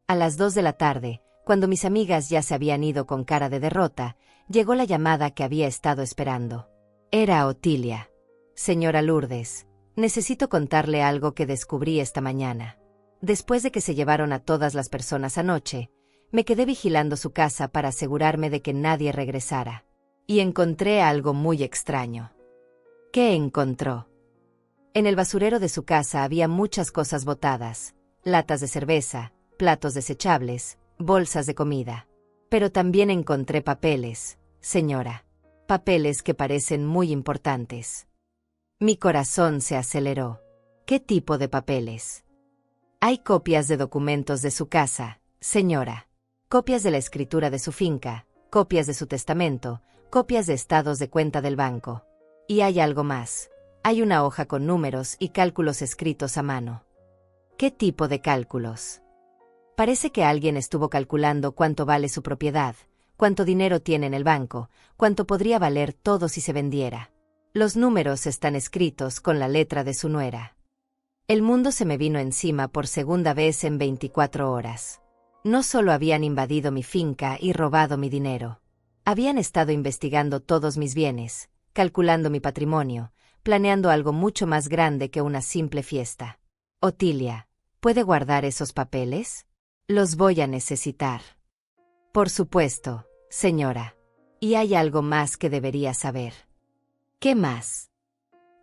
A las 2 de la tarde, Cuando mis amigas ya se habían ido con cara de derrota, llegó la llamada que había estado esperando. Era Otilia. Señora Lourdes, necesito contarle algo que descubrí esta mañana. Después de que se llevaron a todas las personas anoche, me quedé vigilando su casa para asegurarme de que nadie regresara. Y encontré algo muy extraño. ¿Qué encontró? En el basurero de su casa había muchas cosas botadas: latas de cerveza, platos desechables, bolsas de comida. Pero también encontré papeles, señora. Papeles que parecen muy importantes. Mi corazón se aceleró. ¿Qué tipo de papeles? Hay copias de documentos de su casa, señora. Copias de la escritura de su finca, copias de su testamento, copias de estados de cuenta del banco. Y hay algo más. Hay una hoja con números y cálculos escritos a mano. ¿Qué tipo de cálculos? Parece que alguien estuvo calculando cuánto vale su propiedad, cuánto dinero tiene en el banco, cuánto podría valer todo si se vendiera. Los números están escritos con la letra de su nuera. El mundo se me vino encima por segunda vez en 24 horas. No solo habían invadido mi finca y robado mi dinero. Habían estado investigando todos mis bienes, calculando mi patrimonio, planeando algo mucho más grande que una simple fiesta. Otilia, ¿puede guardar esos papeles? Los voy a necesitar. Por supuesto, señora. Y hay algo más que debería saber. ¿Qué más?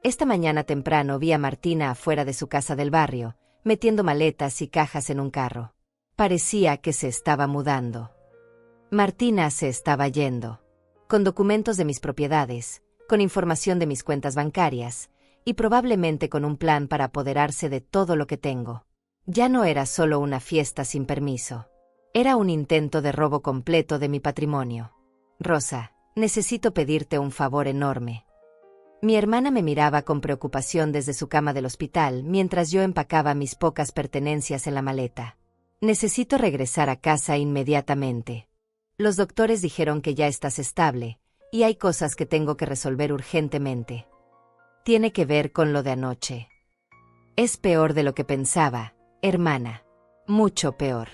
Esta mañana temprano vi a Martina afuera de su casa del barrio, metiendo maletas y cajas en un carro. Parecía que se estaba mudando. Martina se estaba yendo. Con documentos de mis propiedades, con información de mis cuentas bancarias, y probablemente con un plan para apoderarse de todo lo que tengo. Ya no era solo una fiesta sin permiso. Era un intento de robo completo de mi patrimonio. Rosa, necesito pedirte un favor enorme. Mi hermana me miraba con preocupación desde su cama del hospital mientras yo empacaba mis pocas pertenencias en la maleta. Necesito regresar a casa inmediatamente. Los doctores dijeron que ya estás estable, y hay cosas que tengo que resolver urgentemente. Tiene que ver con lo de anoche. Es peor de lo que pensaba, hermana. Mucho peor.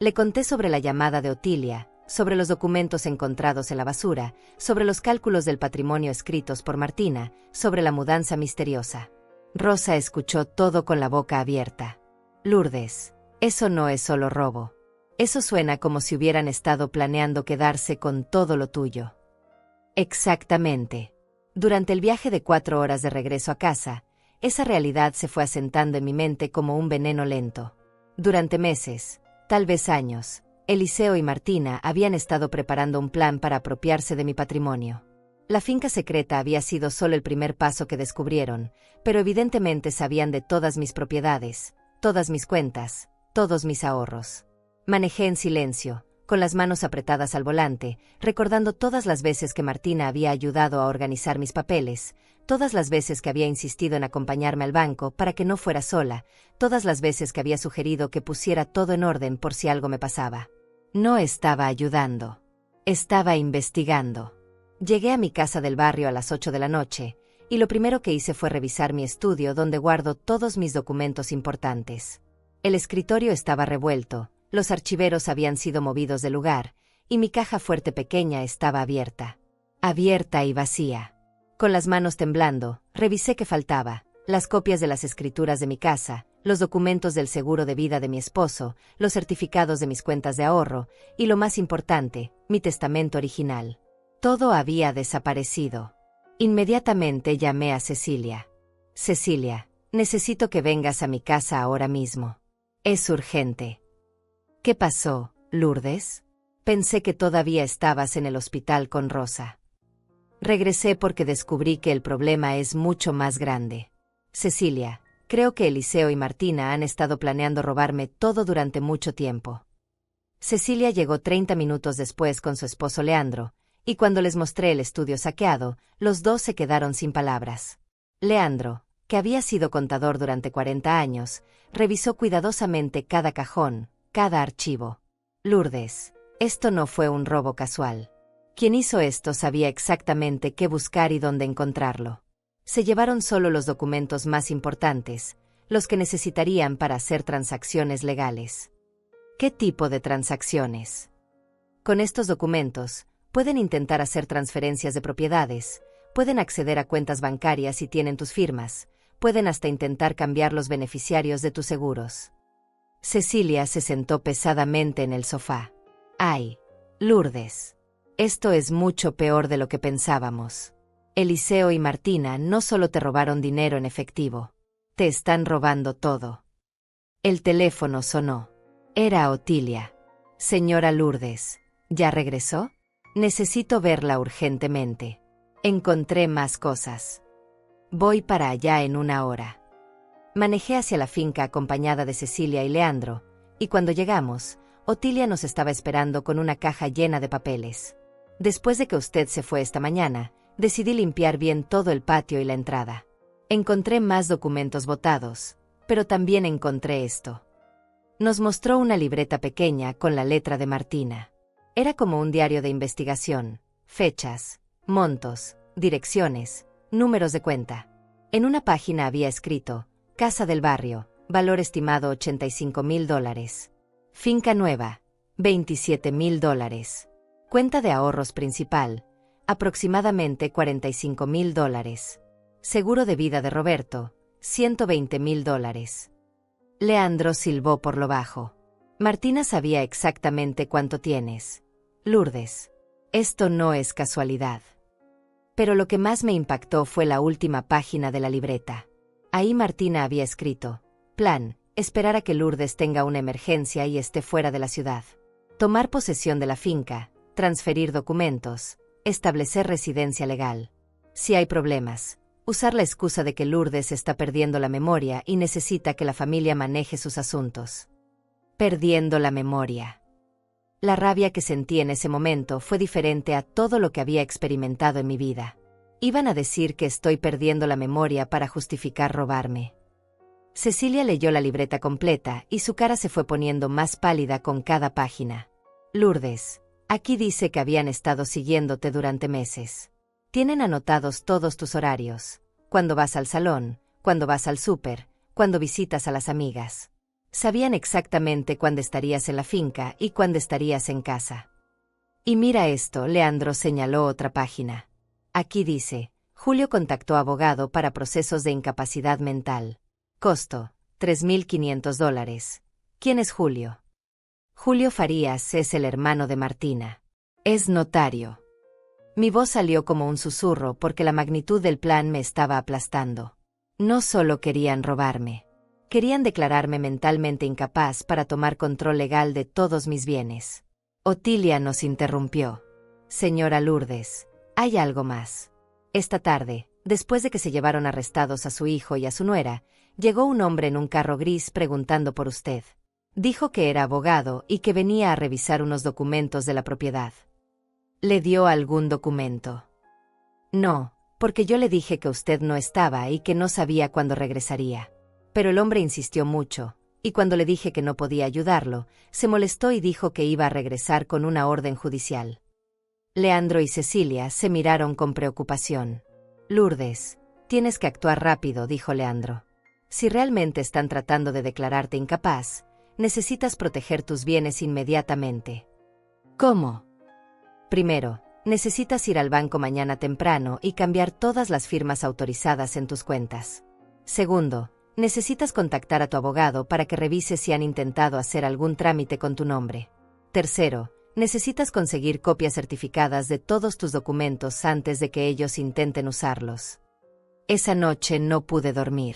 Le conté sobre la llamada de Otilia, sobre los documentos encontrados en la basura, sobre los cálculos del patrimonio escritos por Martina, sobre la mudanza misteriosa. Rosa escuchó todo con la boca abierta. Lourdes, eso no es solo robo. Eso suena como si hubieran estado planeando quedarse con todo lo tuyo. Exactamente. Durante el viaje de 4 horas de regreso a casa, esa realidad se fue asentando en mi mente como un veneno lento. Durante meses, tal vez años, Eliseo y Martina habían estado preparando un plan para apropiarse de mi patrimonio. La finca secreta había sido solo el primer paso que descubrieron, pero evidentemente sabían de todas mis propiedades, todas mis cuentas, todos mis ahorros. Manejé en silencio, con las manos apretadas al volante, recordando todas las veces que Martina había ayudado a organizar mis papeles, todas las veces que había insistido en acompañarme al banco para que no fuera sola, todas las veces que había sugerido que pusiera todo en orden por si algo me pasaba. No estaba ayudando. Estaba investigando. Llegué a mi casa del barrio a las 8 de la noche, y lo primero que hice fue revisar mi estudio donde guardo todos mis documentos importantes. El escritorio estaba revuelto, los archiveros habían sido movidos del lugar, y mi caja fuerte pequeña estaba abierta. Abierta y vacía. Con las manos temblando, revisé qué faltaba: las copias de las escrituras de mi casa, los documentos del seguro de vida de mi esposo, los certificados de mis cuentas de ahorro, y lo más importante, mi testamento original. Todo había desaparecido. Inmediatamente llamé a Cecilia. Cecilia, necesito que vengas a mi casa ahora mismo. Es urgente. ¿Qué pasó, Lourdes? Pensé que todavía estabas en el hospital con Rosa. Regresé porque descubrí que el problema es mucho más grande. Cecilia, creo que Eliseo y Martina han estado planeando robarme todo durante mucho tiempo. Cecilia llegó 30 minutos después con su esposo Leandro, y cuando les mostré el estudio saqueado, los dos se quedaron sin palabras. Leandro, que había sido contador durante 40 años, revisó cuidadosamente cada cajón, cada archivo. Lourdes, esto no fue un robo casual. Quien hizo esto sabía exactamente qué buscar y dónde encontrarlo. Se llevaron solo los documentos más importantes, los que necesitarían para hacer transacciones legales. ¿Qué tipo de transacciones? Con estos documentos, pueden intentar hacer transferencias de propiedades, pueden acceder a cuentas bancarias si tienen tus firmas, pueden hasta intentar cambiar los beneficiarios de tus seguros. Cecilia se sentó pesadamente en el sofá. ¡Ay, Lourdes! Esto es mucho peor de lo que pensábamos. Eliseo y Martina no solo te robaron dinero en efectivo, te están robando todo. El teléfono sonó. Era Otilia. Señora Lourdes, ¿ya regresó? Necesito verla urgentemente. Encontré más cosas. Voy para allá en 1 hora. Manejé hacia la finca acompañada de Cecilia y Leandro, y cuando llegamos, Otilia nos estaba esperando con una caja llena de papeles. Después de que usted se fue esta mañana, decidí limpiar bien todo el patio y la entrada. Encontré más documentos botados, pero también encontré esto. Nos mostró una libreta pequeña con la letra de Martina. Era como un diario de investigación, fechas, montos, direcciones, números de cuenta. En una página había escrito: Casa del barrio, valor estimado $85,000. Finca nueva, $27,000. Cuenta de ahorros principal, aproximadamente $45,000. Seguro de vida de Roberto, $120,000. Leandro silbó por lo bajo. Martina sabía exactamente cuánto tienes. Lourdes. Esto no es casualidad. Pero lo que más me impactó fue la última página de la libreta. Ahí Martina había escrito: plan, esperar a que Lourdes tenga una emergencia y esté fuera de la ciudad. Tomar posesión de la finca, transferir documentos, establecer residencia legal. Si hay problemas, usar la excusa de que Lourdes está perdiendo la memoria y necesita que la familia maneje sus asuntos. Perdiendo la memoria. La rabia que sentí en ese momento fue diferente a todo lo que había experimentado en mi vida. Iban a decir que estoy perdiendo la memoria para justificar robarme. Cecilia leyó la libreta completa y su cara se fue poniendo más pálida con cada página. Lourdes, aquí dice que habían estado siguiéndote durante meses. Tienen anotados todos tus horarios, cuando vas al salón, cuando vas al súper, cuando visitas a las amigas. Sabían exactamente cuándo estarías en la finca y cuándo estarías en casa. Y mira esto, Leandro señaló otra página. Aquí dice: Julio contactó abogado para procesos de incapacidad mental. Costo: $3,500. ¿Quién es Julio? Julio Farías es el hermano de Martina. Es notario. Mi voz salió como un susurro porque la magnitud del plan me estaba aplastando. No solo querían robarme. Querían declararme mentalmente incapaz para tomar control legal de todos mis bienes. Otilia nos interrumpió. Señora Lourdes, hay algo más. Esta tarde, después de que se llevaron arrestados a su hijo y a su nuera, llegó un hombre en un carro gris preguntando por usted. Dijo que era abogado y que venía a revisar unos documentos de la propiedad. ¿Le dio algún documento? No, porque yo le dije que usted no estaba y que no sabía cuándo regresaría. Pero el hombre insistió mucho, y cuando le dije que no podía ayudarlo, se molestó y dijo que iba a regresar con una orden judicial. Leandro y Cecilia se miraron con preocupación. Lourdes, tienes que actuar rápido, dijo Leandro. Si realmente están tratando de declararte incapaz, necesitas proteger tus bienes inmediatamente. ¿Cómo? Primero, necesitas ir al banco mañana temprano y cambiar todas las firmas autorizadas en tus cuentas. Segundo, necesitas contactar a tu abogado para que revise si han intentado hacer algún trámite con tu nombre. Tercero, necesitas conseguir copias certificadas de todos tus documentos antes de que ellos intenten usarlos. Esa noche no pude dormir.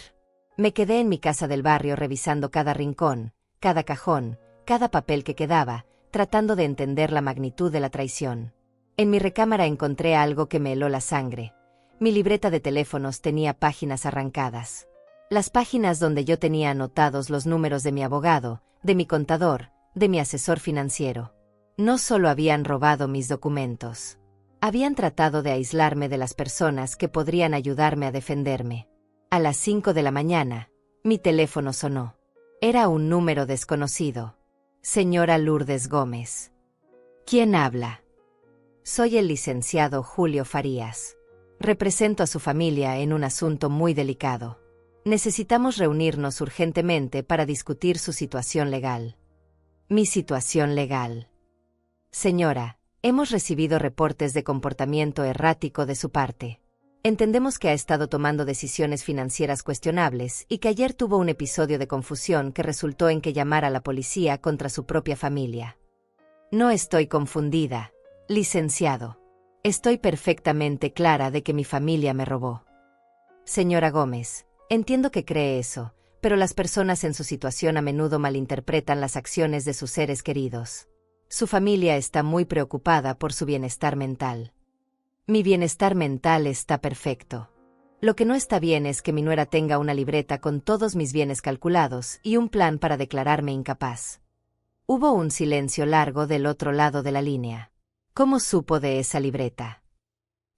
Me quedé en mi casa del barrio revisando cada rincón, cada cajón, cada papel que quedaba, tratando de entender la magnitud de la traición. En mi recámara encontré algo que me heló la sangre. Mi libreta de teléfonos tenía páginas arrancadas. Las páginas donde yo tenía anotados los números de mi abogado, de mi contador, de mi asesor financiero. No solo habían robado mis documentos. Habían tratado de aislarme de las personas que podrían ayudarme a defenderme. A las 5 de la mañana, mi teléfono sonó. Era un número desconocido. Señora Lourdes Gómez. ¿Quién habla? Soy el licenciado Julio Farías. Represento a su familia en un asunto muy delicado. Necesitamos reunirnos urgentemente para discutir su situación legal. Mi situación legal. Señora, hemos recibido reportes de comportamiento errático de su parte. Entendemos que ha estado tomando decisiones financieras cuestionables y que ayer tuvo un episodio de confusión que resultó en que llamara a la policía contra su propia familia. No estoy confundida, licenciado. Estoy perfectamente clara de que mi familia me robó. Señora Gómez, entiendo que cree eso, pero las personas en su situación a menudo malinterpretan las acciones de sus seres queridos. Su familia está muy preocupada por su bienestar mental. Mi bienestar mental está perfecto. Lo que no está bien es que mi nuera tenga una libreta con todos mis bienes calculados y un plan para declararme incapaz. Hubo un silencio largo del otro lado de la línea. ¿Cómo supo de esa libreta?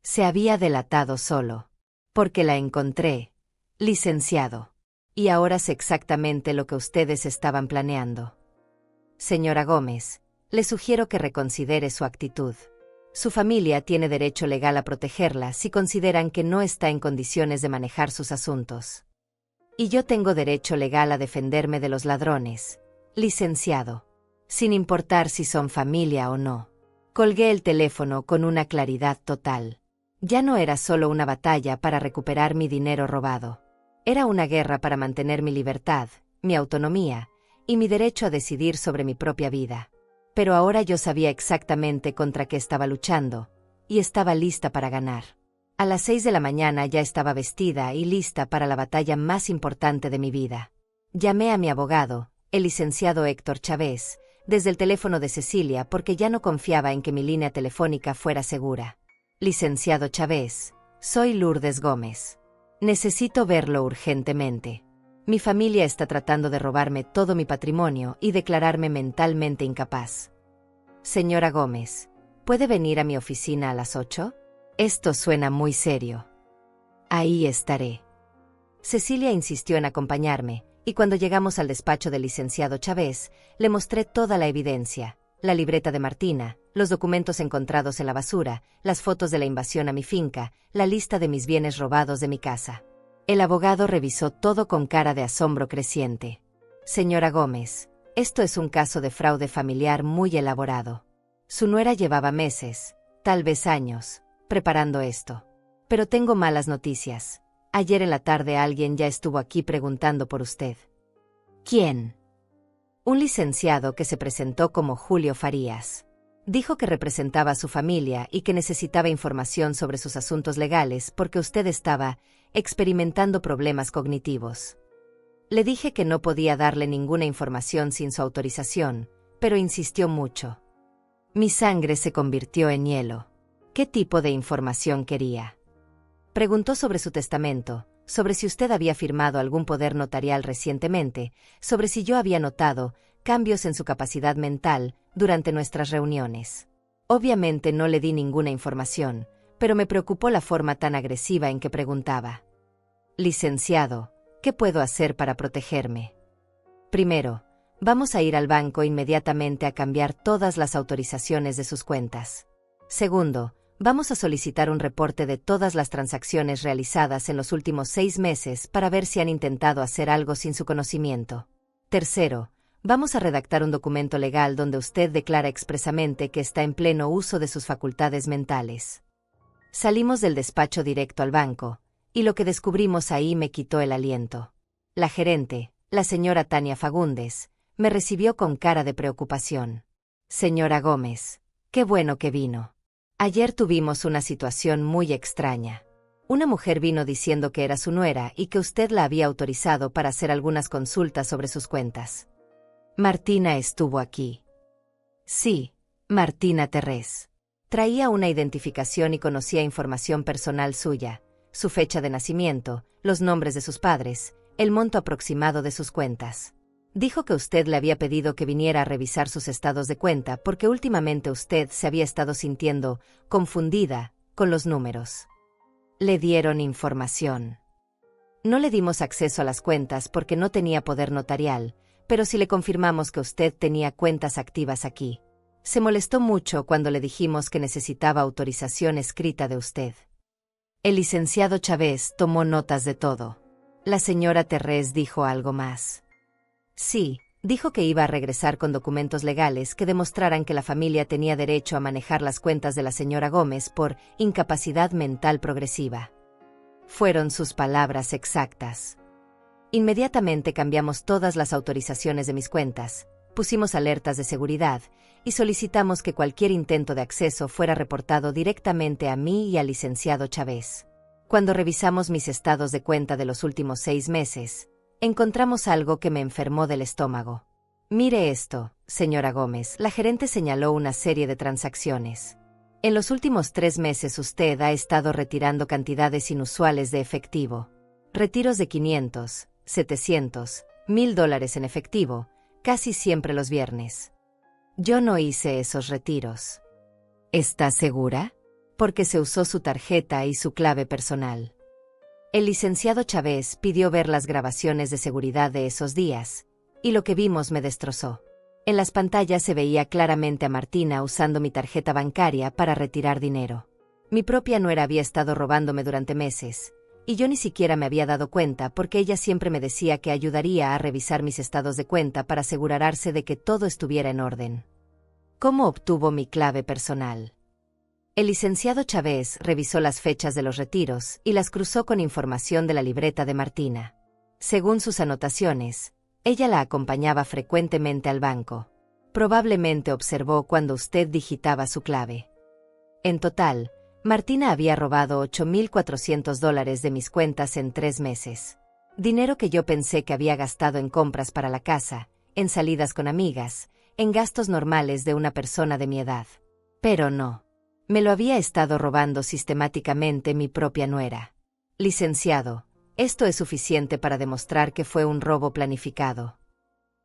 Se había delatado solo. Porque la encontré, licenciado. Y ahora sé exactamente lo que ustedes estaban planeando. Señora Gómez, le sugiero que reconsidere su actitud. Su familia tiene derecho legal a protegerla si consideran que no está en condiciones de manejar sus asuntos. Y yo tengo derecho legal a defenderme de los ladrones, licenciado, sin importar si son familia o no. Colgué el teléfono con una claridad total. Ya no era solo una batalla para recuperar mi dinero robado. Era una guerra para mantener mi libertad, mi autonomía y mi derecho a decidir sobre mi propia vida. Pero ahora yo sabía exactamente contra qué estaba luchando, y estaba lista para ganar. A las 6 de la mañana ya estaba vestida y lista para la batalla más importante de mi vida. Llamé a mi abogado, el licenciado Héctor Chávez, desde el teléfono de Cecilia porque ya no confiaba en que mi línea telefónica fuera segura. Licenciado Chávez, soy Lourdes Gómez. Necesito verlo urgentemente. Mi familia está tratando de robarme todo mi patrimonio y declararme mentalmente incapaz. Señora Gómez, ¿puede venir a mi oficina a las 8? Esto suena muy serio. Ahí estaré. Cecilia insistió en acompañarme, y cuando llegamos al despacho del licenciado Chávez, le mostré toda la evidencia, la libreta de Martina, los documentos encontrados en la basura, las fotos de la invasión a mi finca, la lista de mis bienes robados de mi casa. El abogado revisó todo con cara de asombro creciente. Señora Gómez, esto es un caso de fraude familiar muy elaborado. Su nuera llevaba meses, tal vez años, preparando esto. Pero tengo malas noticias. Ayer en la tarde alguien ya estuvo aquí preguntando por usted. ¿Quién? Un licenciado que se presentó como Julio Farías. Dijo que representaba a su familia y que necesitaba información sobre sus asuntos legales porque usted estaba experimentando problemas cognitivos. Le dije que no podía darle ninguna información sin su autorización, pero insistió mucho. Mi sangre se convirtió en hielo. ¿Qué tipo de información quería? Preguntó sobre su testamento, sobre si usted había firmado algún poder notarial recientemente, sobre si yo había notado cambios en su capacidad mental durante nuestras reuniones. Obviamente no le di ninguna información, pero me preocupó la forma tan agresiva en que preguntaba. Licenciado, ¿qué puedo hacer para protegerme? Primero, vamos a ir al banco inmediatamente a cambiar todas las autorizaciones de sus cuentas. Segundo, vamos a solicitar un reporte de todas las transacciones realizadas en los últimos 6 meses para ver si han intentado hacer algo sin su conocimiento. Tercero, vamos a redactar un documento legal donde usted declara expresamente que está en pleno uso de sus facultades mentales. Salimos del despacho directo al banco, y lo que descubrimos ahí me quitó el aliento. La gerente, la señora Tania Fagundes, me recibió con cara de preocupación. Señora Gómez, qué bueno que vino. Ayer tuvimos una situación muy extraña. Una mujer vino diciendo que era su nuera y que usted la había autorizado para hacer algunas consultas sobre sus cuentas. Martina estuvo aquí. Sí, Martina Terrés. Traía una identificación y conocía información personal suya, su fecha de nacimiento, los nombres de sus padres, el monto aproximado de sus cuentas. Dijo que usted le había pedido que viniera a revisar sus estados de cuenta porque últimamente usted se había estado sintiendo confundida con los números. Le dieron información. No le dimos acceso a las cuentas porque no tenía poder notarial, pero sí le confirmamos que usted tenía cuentas activas aquí. Se molestó mucho cuando le dijimos que necesitaba autorización escrita de usted. El licenciado Chávez tomó notas de todo. La señora Terrés dijo algo más. Sí, Dijo que iba a regresar con documentos legales que demostraran que la familia tenía derecho a manejar las cuentas de la señora Gómez por incapacidad mental progresiva. Fueron sus palabras exactas. Inmediatamente cambiamos todas las autorizaciones de mis cuentas, pusimos alertas de seguridad y solicitamos que cualquier intento de acceso fuera reportado directamente a mí y al licenciado Chávez. Cuando revisamos mis estados de cuenta de los últimos 6 meses, encontramos algo que me enfermó del estómago. Mire esto, señora Gómez, la gerente señaló una serie de transacciones. En los últimos 3 meses usted ha estado retirando cantidades inusuales de efectivo. Retiros de 500, 700, $1,000 en efectivo, casi siempre los viernes. Yo no hice esos retiros. ¿Está segura? Porque se usó su tarjeta y su clave personal. El licenciado Chávez pidió ver las grabaciones de seguridad de esos días, y lo que vimos me destrozó. En las pantallas se veía claramente a Martina usando mi tarjeta bancaria para retirar dinero. Mi propia nuera había estado robándome durante meses, y yo ni siquiera me había dado cuenta porque ella siempre me decía que ayudaría a revisar mis estados de cuenta para asegurarse de que todo estuviera en orden. ¿Cómo obtuvo mi clave personal? El licenciado Chávez revisó las fechas de los retiros y las cruzó con información de la libreta de Martina. Según sus anotaciones, ella la acompañaba frecuentemente al banco. Probablemente observó cuando usted digitaba su clave. En total, Martina había robado $8,400 de mis cuentas en 3 meses. Dinero que yo pensé que había gastado en compras para la casa, en salidas con amigas, en gastos normales de una persona de mi edad. Pero no. Me lo había estado robando sistemáticamente mi propia nuera. Licenciado, esto es suficiente para demostrar que fue un robo planificado.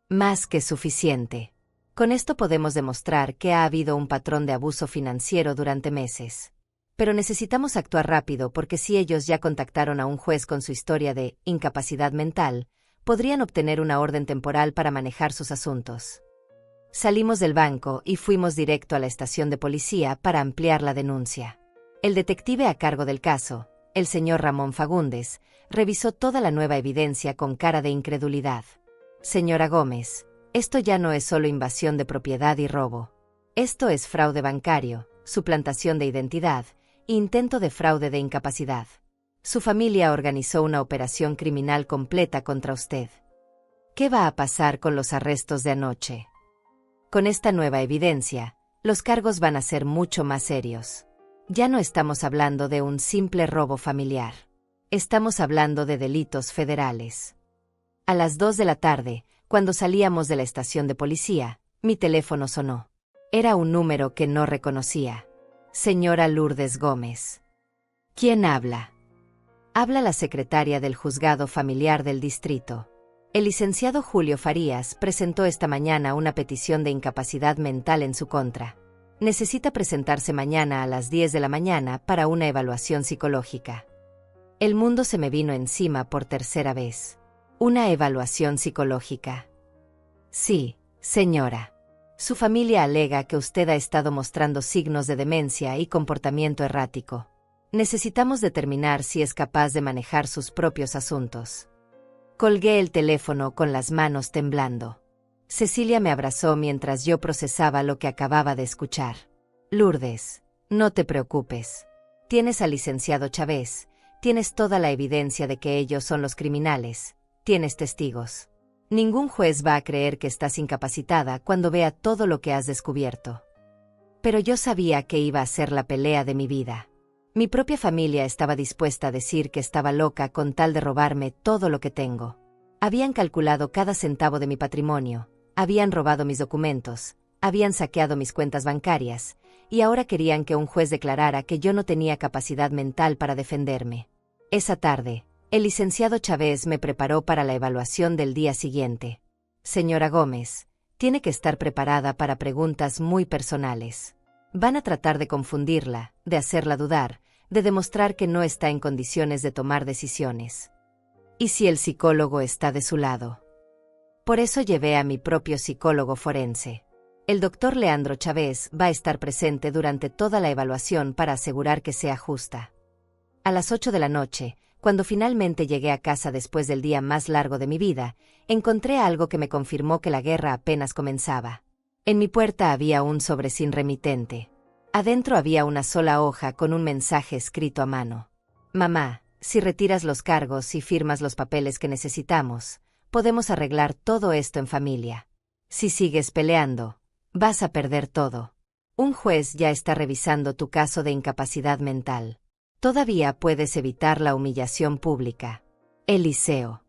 Más que suficiente. Con esto podemos demostrar que ha habido un patrón de abuso financiero durante meses. Pero necesitamos actuar rápido porque si ellos ya contactaron a un juez con su historia de incapacidad mental, podrían obtener una orden temporal para manejar sus asuntos. Salimos del banco y fuimos directo a la estación de policía para ampliar la denuncia. El detective a cargo del caso, el señor Ramón Fagundes, revisó toda la nueva evidencia con cara de incredulidad. Señora Gómez, esto ya no es solo invasión de propiedad y robo. Esto es fraude bancario, suplantación de identidad, e intento de fraude de incapacidad. Su familia organizó una operación criminal completa contra usted. ¿Qué va a pasar con los arrestos de anoche? Con esta nueva evidencia, los cargos van a ser mucho más serios. Ya no estamos hablando de un simple robo familiar. Estamos hablando de delitos federales. A las 2 de la tarde, cuando salíamos de la estación de policía, mi teléfono sonó. Era un número que no reconocía. Señora Lourdes Gómez. ¿Quién habla? Habla la secretaria del juzgado familiar del distrito. El licenciado Julio Farías presentó esta mañana una petición de incapacidad mental en su contra. Necesita presentarse mañana a las 10 de la mañana para una evaluación psicológica. El mundo se me vino encima por tercera vez. ¿Una evaluación psicológica? Sí, señora. Su familia alega que usted ha estado mostrando signos de demencia y comportamiento errático. Necesitamos determinar si es capaz de manejar sus propios asuntos. Colgué el teléfono con las manos temblando. Cecilia me abrazó mientras yo procesaba lo que acababa de escuchar. Lourdes, no te preocupes. Tienes al licenciado Chávez, tienes toda la evidencia de que ellos son los criminales, tienes testigos. Ningún juez va a creer que estás incapacitada cuando vea todo lo que has descubierto. Pero yo sabía que iba a ser la pelea de mi vida. Mi propia familia estaba dispuesta a decir que estaba loca con tal de robarme todo lo que tengo. Habían calculado cada centavo de mi patrimonio, habían robado mis documentos, habían saqueado mis cuentas bancarias, y ahora querían que un juez declarara que yo no tenía capacidad mental para defenderme. Esa tarde, el licenciado Chávez me preparó para la evaluación del día siguiente. Señora Gómez, tiene que estar preparada para preguntas muy personales. Van a tratar de confundirla, de hacerla dudar, de demostrar que no está en condiciones de tomar decisiones. ¿Y si el psicólogo está de su lado? Por eso llevé a mi propio psicólogo forense. El doctor Leandro Chávez va a estar presente durante toda la evaluación para asegurar que sea justa. A las 8 de la noche, Cuando finalmente llegué a casa después del día más largo de mi vida, encontré algo que me confirmó que la guerra apenas comenzaba. En mi puerta había un sobre sin remitente. Adentro había una sola hoja con un mensaje escrito a mano. Mamá, si retiras los cargos y firmas los papeles que necesitamos, podemos arreglar todo esto en familia. Si sigues peleando, vas a perder todo. Un juez ya está revisando tu caso de incapacidad mental. Todavía puedes evitar la humillación pública. Eliseo.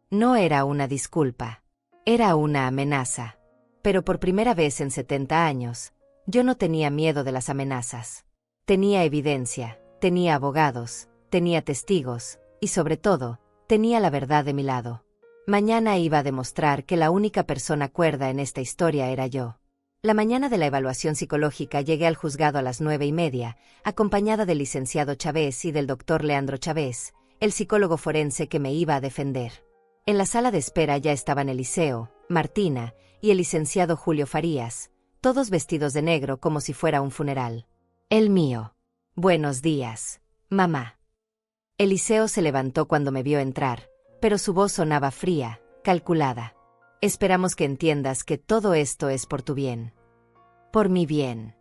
No era una disculpa. Era una amenaza. Pero por primera vez en 70 años, yo no tenía miedo de las amenazas. Tenía evidencia, tenía abogados, tenía testigos, y sobre todo, tenía la verdad de mi lado. Mañana iba a demostrar que la única persona cuerda en esta historia era yo. La mañana de la evaluación psicológica llegué al juzgado a las 9:30, acompañada del licenciado Chávez y del doctor Leandro Chávez, el psicólogo forense que me iba a defender. En la sala de espera ya estaban Eliseo, Martina y el licenciado Julio Farías, todos vestidos de negro como si fuera un funeral. El mío. Buenos días, mamá. Eliseo se levantó cuando me vio entrar, pero su voz sonaba fría, calculada. Esperamos que entiendas que todo esto es por tu bien. Por mi bien.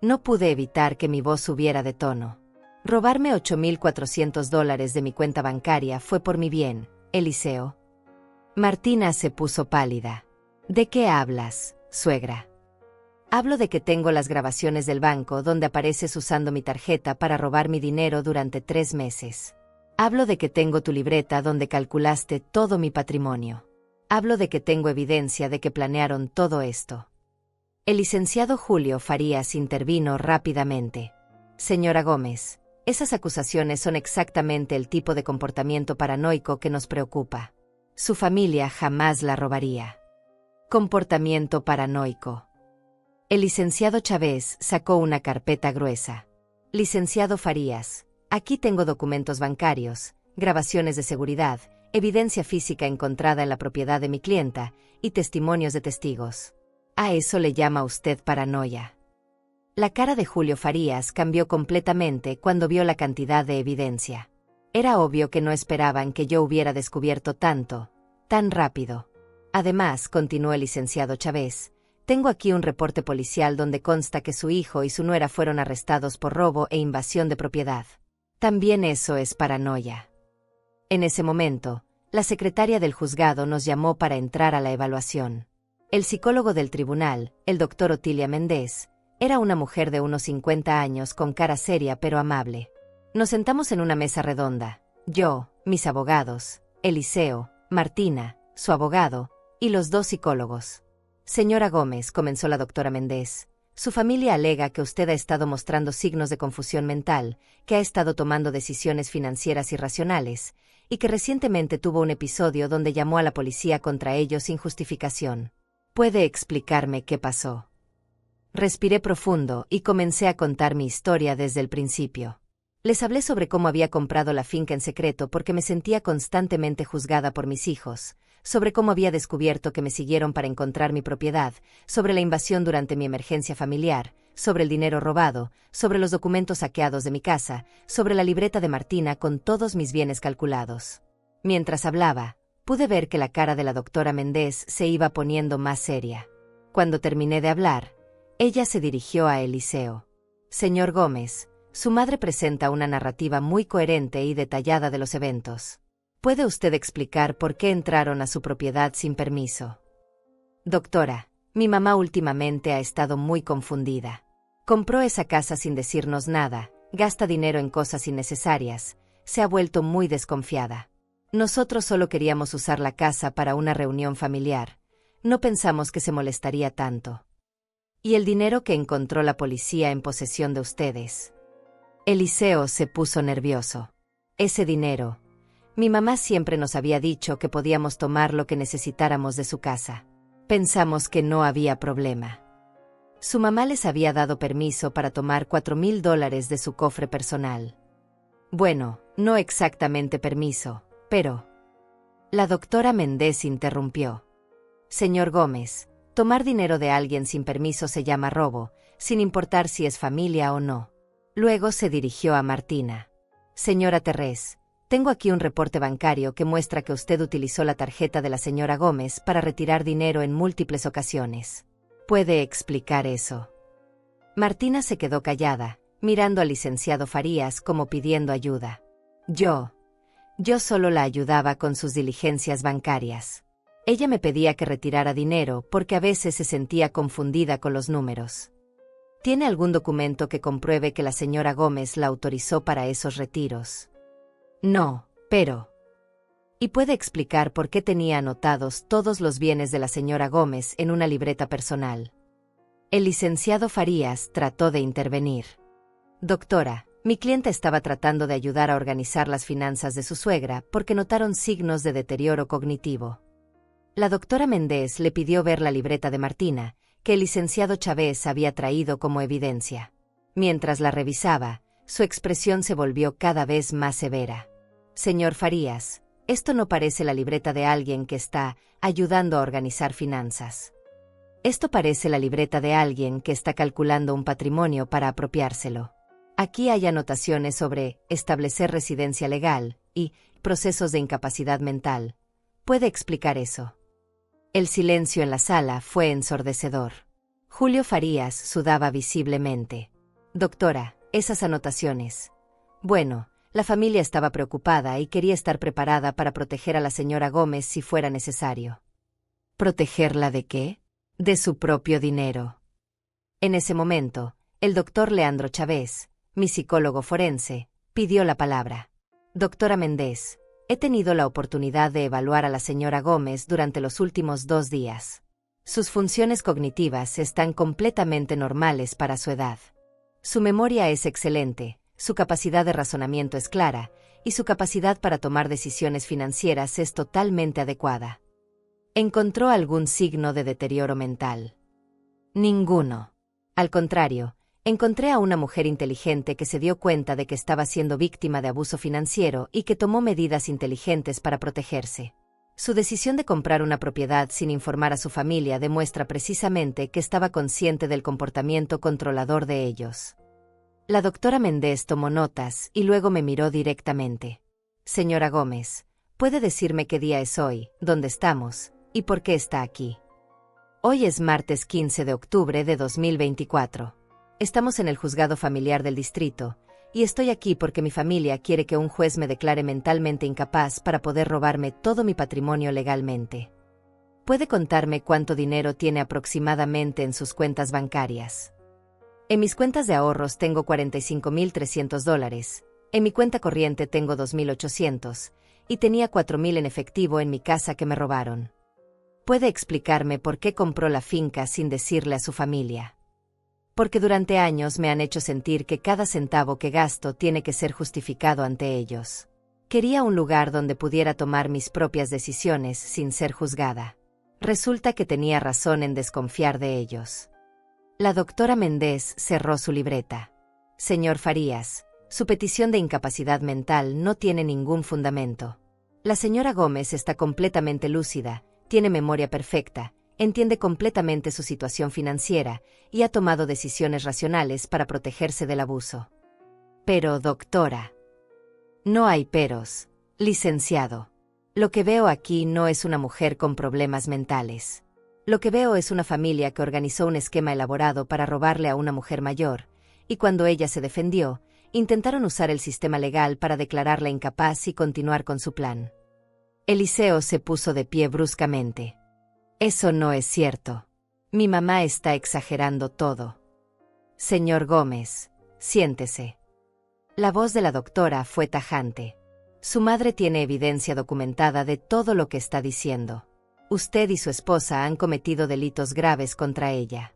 No pude evitar que mi voz subiera de tono. Robarme $8,400 de mi cuenta bancaria fue por mi bien, Eliseo. Martina se puso pálida. ¿De qué hablas, suegra? Hablo de que tengo las grabaciones del banco donde apareces usando mi tarjeta para robar mi dinero durante 3 meses. Hablo de que tengo tu libreta donde calculaste todo mi patrimonio. Hablo de que tengo evidencia de que planearon todo esto. El licenciado Julio Farías intervino rápidamente. Señora Gómez, esas acusaciones son exactamente el tipo de comportamiento paranoico que nos preocupa. Su familia jamás la robaría. Comportamiento paranoico. El licenciado Chávez sacó una carpeta gruesa. Licenciado Farías, aquí tengo documentos bancarios, grabaciones de seguridad, evidencia física encontrada en la propiedad de mi clienta y testimonios de testigos. ¿A eso le llama usted paranoia? La cara de Julio Farías cambió completamente cuando vio la cantidad de evidencia. Era obvio que no esperaban que yo hubiera descubierto tanto, tan rápido. Además, continuó el licenciado Chávez, tengo aquí un reporte policial donde consta que su hijo y su nuera fueron arrestados por robo e invasión de propiedad. También eso es paranoia. En ese momento, la secretaria del juzgado nos llamó para entrar a la evaluación. El psicólogo del tribunal, el doctor Otilia Méndez, era una mujer de unos 50 años con cara seria pero amable. Nos sentamos en una mesa redonda, yo, mis abogados, Eliseo, Martina, su abogado, y los 2 psicólogos. Señora Gómez, comenzó la doctora Méndez, su familia alega que usted ha estado mostrando signos de confusión mental, que ha estado tomando decisiones financieras irracionales, y que recientemente tuvo un episodio donde llamó a la policía contra ellos sin justificación. ¿Puede explicarme qué pasó? Respiré profundo y comencé a contar mi historia desde el principio. Les hablé sobre cómo había comprado la finca en secreto porque me sentía constantemente juzgada por mis hijos, sobre cómo había descubierto que me siguieron para encontrar mi propiedad, sobre la invasión durante mi emergencia familiar, sobre el dinero robado, sobre los documentos saqueados de mi casa, sobre la libreta de Martina con todos mis bienes calculados. Mientras hablaba, pude ver que la cara de la doctora Méndez se iba poniendo más seria. Cuando terminé de hablar, ella se dirigió a Eliseo. Señor Gómez, su madre presenta una narrativa muy coherente y detallada de los eventos. ¿Puede usted explicar por qué entraron a su propiedad sin permiso? Doctora, mi mamá últimamente ha estado muy confundida. Compró esa casa sin decirnos nada, gasta dinero en cosas innecesarias, se ha vuelto muy desconfiada. Nosotros solo queríamos usar la casa para una reunión familiar, no pensamos que se molestaría tanto. ¿Y el dinero que encontró la policía en posesión de ustedes? Eliseo se puso nervioso. Ese dinero. Mi mamá siempre nos había dicho que podíamos tomar lo que necesitáramos de su casa. Pensamos que no había problema. Su mamá les había dado permiso para tomar $4,000 de su cofre personal. Bueno, no exactamente permiso, pero... La doctora Méndez interrumpió. Señor Gómez, tomar dinero de alguien sin permiso se llama robo, sin importar si es familia o no. Luego se dirigió a Martina. Señora Terrés, Tengo aquí un reporte bancario que muestra que usted utilizó la tarjeta de la señora Gómez para retirar dinero en múltiples ocasiones. ¿Puede explicar eso? Martina se quedó callada, mirando al licenciado Farías como pidiendo ayuda. Yo solo la ayudaba con sus diligencias bancarias. Ella me pedía que retirara dinero porque a veces se sentía confundida con los números. ¿Tiene algún documento que compruebe que la señora Gómez la autorizó para esos retiros? No, pero... ¿Y puede explicar por qué tenía anotados todos los bienes de la señora Gómez en una libreta personal? El licenciado Farías trató de intervenir. Doctora, mi cliente estaba tratando de ayudar a organizar las finanzas de su suegra porque notaron signos de deterioro cognitivo. La doctora Méndez le pidió ver la libreta de Martina, que el licenciado Chávez había traído como evidencia. Mientras la revisaba, su expresión se volvió cada vez más severa. Señor Farías, esto no parece la libreta de alguien que está ayudando a organizar finanzas. Esto parece la libreta de alguien que está calculando un patrimonio para apropiárselo. Aquí hay anotaciones sobre establecer residencia legal y procesos de incapacidad mental. ¿Puede explicar eso? El silencio en la sala fue ensordecedor. Julio Farías sudaba visiblemente. Doctora, esas anotaciones. Bueno, la familia estaba preocupada y quería estar preparada para proteger a la señora Gómez si fuera necesario. ¿Protegerla de qué? De su propio dinero. En ese momento, el doctor Leandro Chávez, mi psicólogo forense, pidió la palabra. Doctora Méndez, he tenido la oportunidad de evaluar a la señora Gómez durante los últimos 2 días. Sus funciones cognitivas están completamente normales para su edad. Su memoria es excelente, su capacidad de razonamiento es clara, y su capacidad para tomar decisiones financieras es totalmente adecuada. ¿Encontró algún signo de deterioro mental? Ninguno. Al contrario, encontré a una mujer inteligente que se dio cuenta de que estaba siendo víctima de abuso financiero y que tomó medidas inteligentes para protegerse. Su decisión de comprar una propiedad sin informar a su familia demuestra precisamente que estaba consciente del comportamiento controlador de ellos. La doctora Méndez tomó notas y luego me miró directamente. Señora Gómez, ¿puede decirme qué día es hoy, dónde estamos y por qué está aquí? Hoy es martes 15 de octubre de 2024. Estamos en el juzgado familiar del distrito, y estoy aquí porque mi familia quiere que un juez me declare mentalmente incapaz para poder robarme todo mi patrimonio legalmente. ¿Puede contarme cuánto dinero tiene aproximadamente en sus cuentas bancarias? En mis cuentas de ahorros tengo $45,300, en mi cuenta corriente tengo $2,800, y tenía $4,000 en efectivo en mi casa que me robaron. ¿Puede explicarme por qué compró la finca sin decirle a su familia? Porque durante años me han hecho sentir que cada centavo que gasto tiene que ser justificado ante ellos. Quería un lugar donde pudiera tomar mis propias decisiones sin ser juzgada. Resulta que tenía razón en desconfiar de ellos. La doctora Méndez cerró su libreta. Señor Farías, su petición de incapacidad mental no tiene ningún fundamento. La señora Gómez está completamente lúcida, tiene memoria perfecta, entiende completamente su situación financiera y ha tomado decisiones racionales para protegerse del abuso. Pero, doctora, no hay peros, licenciado. Lo que veo aquí no es una mujer con problemas mentales. Lo que veo es una familia que organizó un esquema elaborado para robarle a una mujer mayor, y cuando ella se defendió, intentaron usar el sistema legal para declararla incapaz y continuar con su plan. Eliseo se puso de pie bruscamente. Eso no es cierto. Mi mamá está exagerando todo. Señor Gómez, siéntese. La voz de la doctora fue tajante. Su madre tiene evidencia documentada de todo lo que está diciendo. Usted y su esposa han cometido delitos graves contra ella.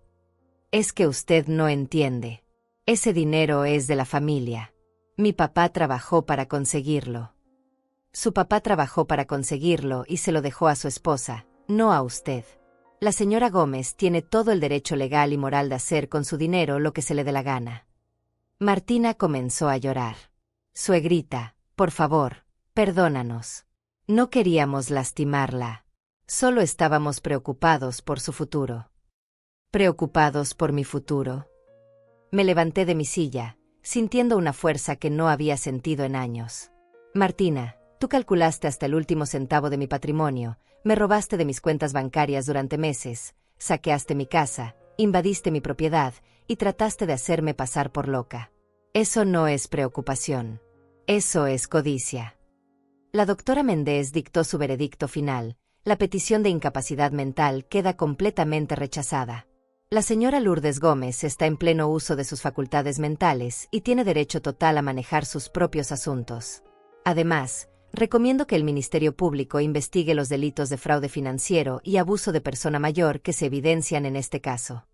Es que usted no entiende. Ese dinero es de la familia. Mi papá trabajó para conseguirlo. Su papá trabajó para conseguirlo y se lo dejó a su esposa, no a usted. La señora Gómez tiene todo el derecho legal y moral de hacer con su dinero lo que se le dé la gana. Martina comenzó a llorar. Suegrita, por favor, perdónanos. No queríamos lastimarla. Solo estábamos preocupados por su futuro. ¿Preocupados por mi futuro? Me levanté de mi silla, sintiendo una fuerza que no había sentido en años. Martina, tú calculaste hasta el último centavo de mi patrimonio, me robaste de mis cuentas bancarias durante meses, saqueaste mi casa, invadiste mi propiedad y trataste de hacerme pasar por loca. Eso no es preocupación. Eso es codicia. La doctora Méndez dictó su veredicto final. La petición de incapacidad mental queda completamente rechazada. La señora Lourdes Gómez está en pleno uso de sus facultades mentales y tiene derecho total a manejar sus propios asuntos. Además, recomiendo que el Ministerio Público investigue los delitos de fraude financiero y abuso de persona mayor que se evidencian en este caso.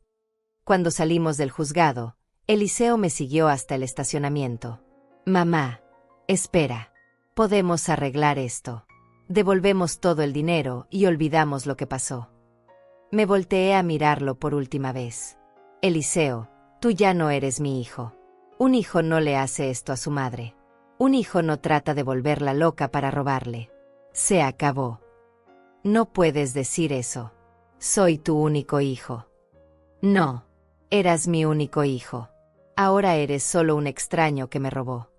Cuando salimos del juzgado, Eliseo me siguió hasta el estacionamiento. Mamá, espera. Podemos arreglar esto. Devolvemos todo el dinero y olvidamos lo que pasó. Me volteé a mirarlo por última vez. Eliseo, tú ya no eres mi hijo. Un hijo no le hace esto a su madre. Un hijo no trata de volverla loca para robarle. Se acabó. No puedes decir eso. Soy tu único hijo. No. Eras mi único hijo. Ahora eres solo un extraño que me robó.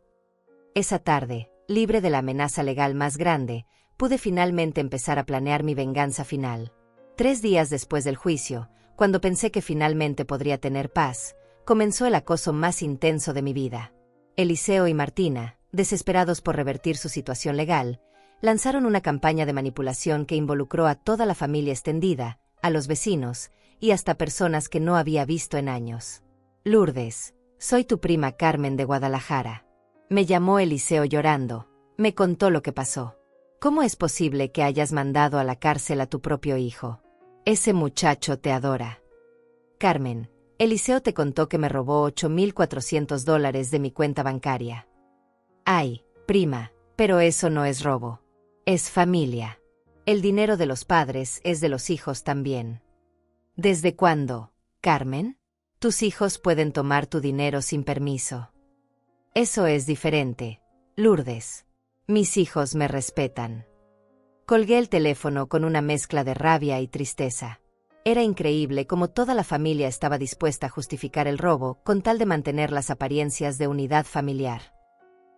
Esa tarde, libre de la amenaza legal más grande, pude finalmente empezar a planear mi venganza final. 3 días después del juicio, cuando pensé que finalmente podría tener paz, comenzó el acoso más intenso de mi vida. Eliseo y Martina, desesperados por revertir su situación legal, lanzaron una campaña de manipulación que involucró a toda la familia extendida, a los vecinos, y hasta personas que no había visto en años. Lourdes, soy tu prima Carmen de Guadalajara. Me llamó Eliseo llorando, me contó lo que pasó. ¿Cómo es posible que hayas mandado a la cárcel a tu propio hijo? Ese muchacho te adora. Carmen, Eliseo te contó que me robó $8,400 de mi cuenta bancaria. Ay, prima, pero eso no es robo. Es familia. El dinero de los padres es de los hijos también. ¿Desde cuándo, Carmen? Tus hijos pueden tomar tu dinero sin permiso. Eso es diferente, Lourdes. Mis hijos me respetan. Colgué el teléfono con una mezcla de rabia y tristeza. Era increíble cómo toda la familia estaba dispuesta a justificar el robo con tal de mantener las apariencias de unidad familiar.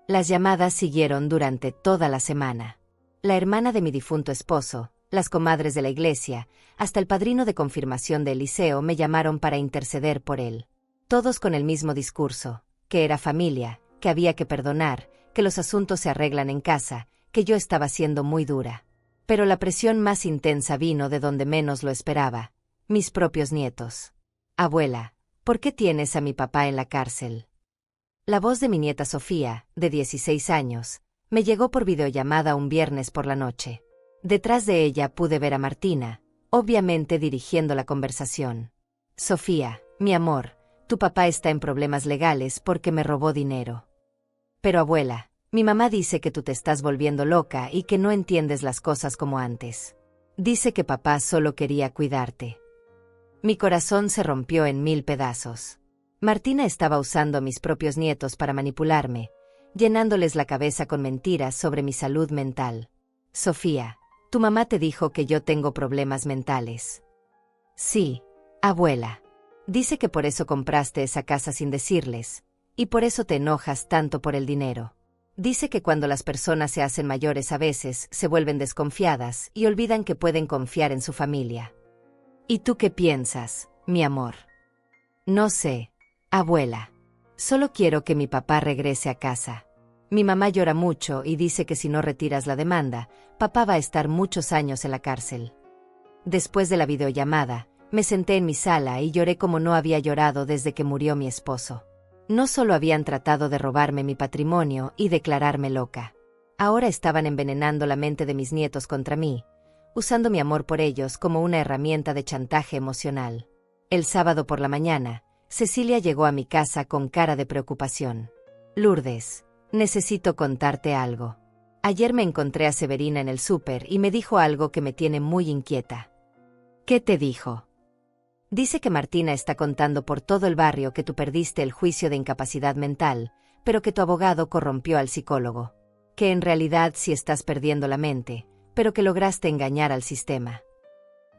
Las llamadas siguieron durante toda la semana. La hermana de mi difunto esposo, las comadres de la iglesia, hasta el padrino de confirmación de Eliseo me llamaron para interceder por él. Todos con el mismo discurso, que era familia, que había que perdonar, que los asuntos se arreglan en casa, que yo estaba siendo muy dura. Pero la presión más intensa vino de donde menos lo esperaba, mis propios nietos. Abuela, ¿por qué tienes a mi papá en la cárcel? La voz de mi nieta Sofía, de 16 años, me llegó por videollamada un viernes por la noche. Detrás de ella pude ver a Martina, obviamente dirigiendo la conversación. Sofía, mi amor, tu papá está en problemas legales porque me robó dinero. Pero abuela, mi mamá dice que tú te estás volviendo loca y que no entiendes las cosas como antes. Dice que papá solo quería cuidarte. Mi corazón se rompió en 1000 pedazos. Martina estaba usando a mis propios nietos para manipularme, llenándoles la cabeza con mentiras sobre mi salud mental. Sofía, tu mamá te dijo que yo tengo problemas mentales. Sí, abuela. Dice que por eso compraste esa casa sin decirles, y por eso te enojas tanto por el dinero. Dice que cuando las personas se hacen mayores a veces se vuelven desconfiadas y olvidan que pueden confiar en su familia. ¿Y tú qué piensas, mi amor? No sé, abuela. Solo quiero que mi papá regrese a casa. Mi mamá llora mucho y dice que si no retiras la demanda, papá va a estar muchos años en la cárcel. Después de la videollamada, me senté en mi sala y lloré como no había llorado desde que murió mi esposo. No solo habían tratado de robarme mi patrimonio y declararme loca. Ahora estaban envenenando la mente de mis nietos contra mí, usando mi amor por ellos como una herramienta de chantaje emocional. El sábado por la mañana, Cecilia llegó a mi casa con cara de preocupación. Lourdes, necesito contarte algo. Ayer me encontré a Severina en el súper y me dijo algo que me tiene muy inquieta. ¿Qué te dijo? Dice que Martina está contando por todo el barrio que tú perdiste el juicio de incapacidad mental, pero que tu abogado corrompió al psicólogo. Que en realidad sí estás perdiendo la mente, pero que lograste engañar al sistema.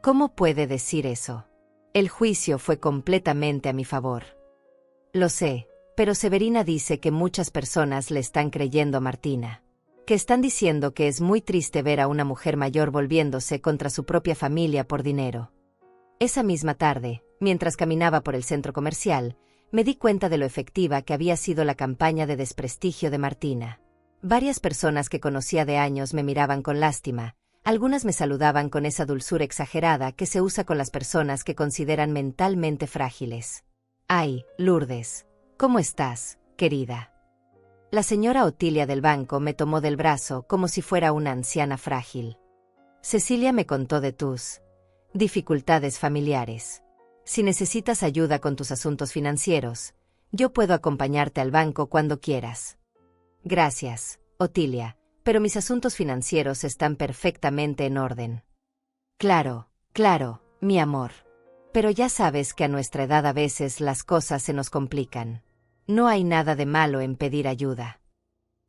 ¿Cómo puede decir eso? El juicio fue completamente a mi favor. Lo sé, pero Severina dice que muchas personas le están creyendo a Martina. que están diciendo que es muy triste ver a una mujer mayor volviéndose contra su propia familia por dinero. Esa misma tarde, mientras caminaba por el centro comercial, me di cuenta de lo efectiva que había sido la campaña de desprestigio de Martina. Varias personas que conocía de años me miraban con lástima, algunas me saludaban con esa dulzura exagerada que se usa con las personas que consideran mentalmente frágiles. «Ay, Lourdes, ¿cómo estás, querida?». La señora Otilia del banco me tomó del brazo como si fuera una anciana frágil. «Cecilia me contó de tus dificultades familiares. Si necesitas ayuda con tus asuntos financieros, yo puedo acompañarte al banco cuando quieras». «Gracias, Otilia, pero mis asuntos financieros están perfectamente en orden». «Claro, claro, mi amor. Pero ya sabes que a nuestra edad a veces las cosas se nos complican. No hay nada de malo en pedir ayuda».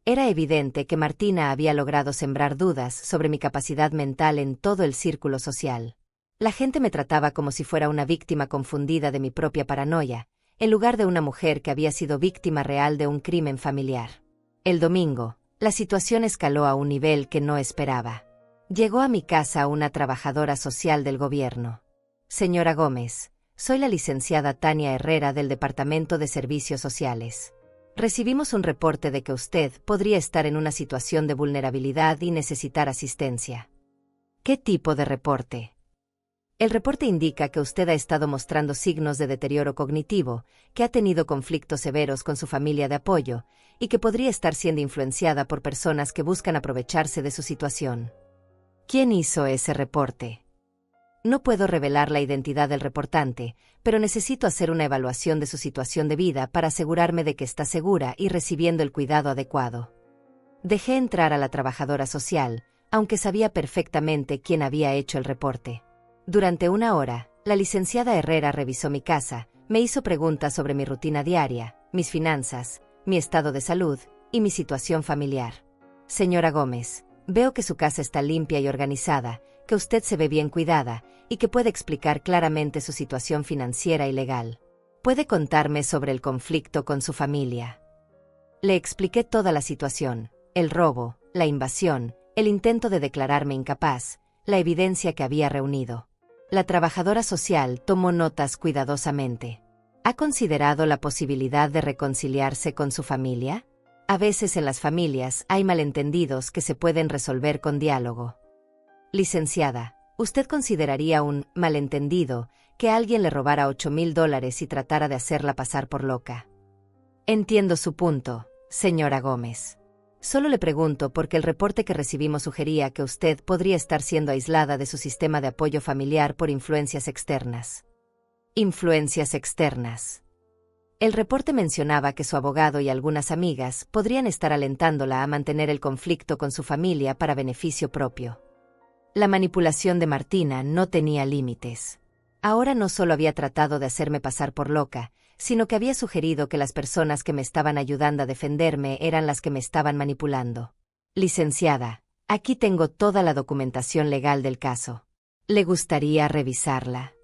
Era evidente que Martina había logrado sembrar dudas sobre mi capacidad mental en todo el círculo social. La gente me trataba como si fuera una víctima confundida de mi propia paranoia, en lugar de una mujer que había sido víctima real de un crimen familiar. El domingo, la situación escaló a un nivel que no esperaba. Llegó a mi casa una trabajadora social del gobierno. «Señora Gómez, soy la licenciada Tania Herrera del Departamento de Servicios Sociales. Recibimos un reporte de que usted podría estar en una situación de vulnerabilidad y necesitar asistencia». «¿Qué tipo de reporte?». «El reporte indica que usted ha estado mostrando signos de deterioro cognitivo, que ha tenido conflictos severos con su familia de apoyo, y que podría estar siendo influenciada por personas que buscan aprovecharse de su situación». «¿Quién hizo ese reporte?». «No puedo revelar la identidad del reportante, pero necesito hacer una evaluación de su situación de vida para asegurarme de que está segura y recibiendo el cuidado adecuado». Dejé entrar a la trabajadora social, aunque sabía perfectamente quién había hecho el reporte. Durante una hora, la licenciada Herrera revisó mi casa, me hizo preguntas sobre mi rutina diaria, mis finanzas, mi estado de salud y mi situación familiar. «Señora Gómez, veo que su casa está limpia y organizada, que usted se ve bien cuidada y que puede explicar claramente su situación financiera y legal. ¿Puede contarme sobre el conflicto con su familia?». Le expliqué toda la situación, el robo, la invasión, el intento de declararme incapaz, la evidencia que había reunido. La trabajadora social tomó notas cuidadosamente. «¿Ha considerado la posibilidad de reconciliarse con su familia? A veces en las familias hay malentendidos que se pueden resolver con diálogo». «Licenciada, ¿usted consideraría un malentendido que alguien le robara $8,000 y tratara de hacerla pasar por loca?». «Entiendo su punto, señora Gómez. Solo le pregunto porque el reporte que recibimos sugería que usted podría estar siendo aislada de su sistema de apoyo familiar por influencias externas». «¿Influencias externas?». El reporte mencionaba que su abogado y algunas amigas podrían estar alentándola a mantener el conflicto con su familia para beneficio propio. La manipulación de Martina no tenía límites. Ahora no solo había tratado de hacerme pasar por loca, sino que había sugerido que las personas que me estaban ayudando a defenderme eran las que me estaban manipulando. «Licenciada, aquí tengo toda la documentación legal del caso. ¿Le gustaría revisarla?».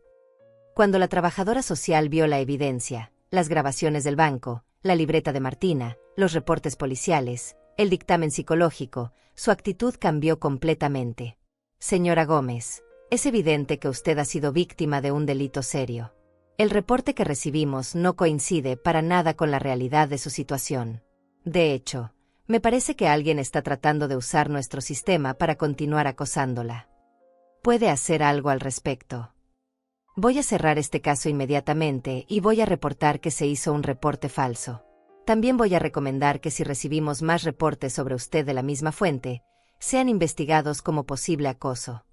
Cuando la trabajadora social vio la evidencia, las grabaciones del banco, la libreta de Martina, los reportes policiales, el dictamen psicológico, su actitud cambió completamente. «Señora Gómez, es evidente que usted ha sido víctima de un delito serio. El reporte que recibimos no coincide para nada con la realidad de su situación. De hecho, me parece que alguien está tratando de usar nuestro sistema para continuar acosándola. ¿Puede hacer algo al respecto?». «Voy a cerrar este caso inmediatamente y voy a reportar que se hizo un reporte falso. También voy a recomendar que si recibimos más reportes sobre usted de la misma fuente, sean investigados como posible acoso».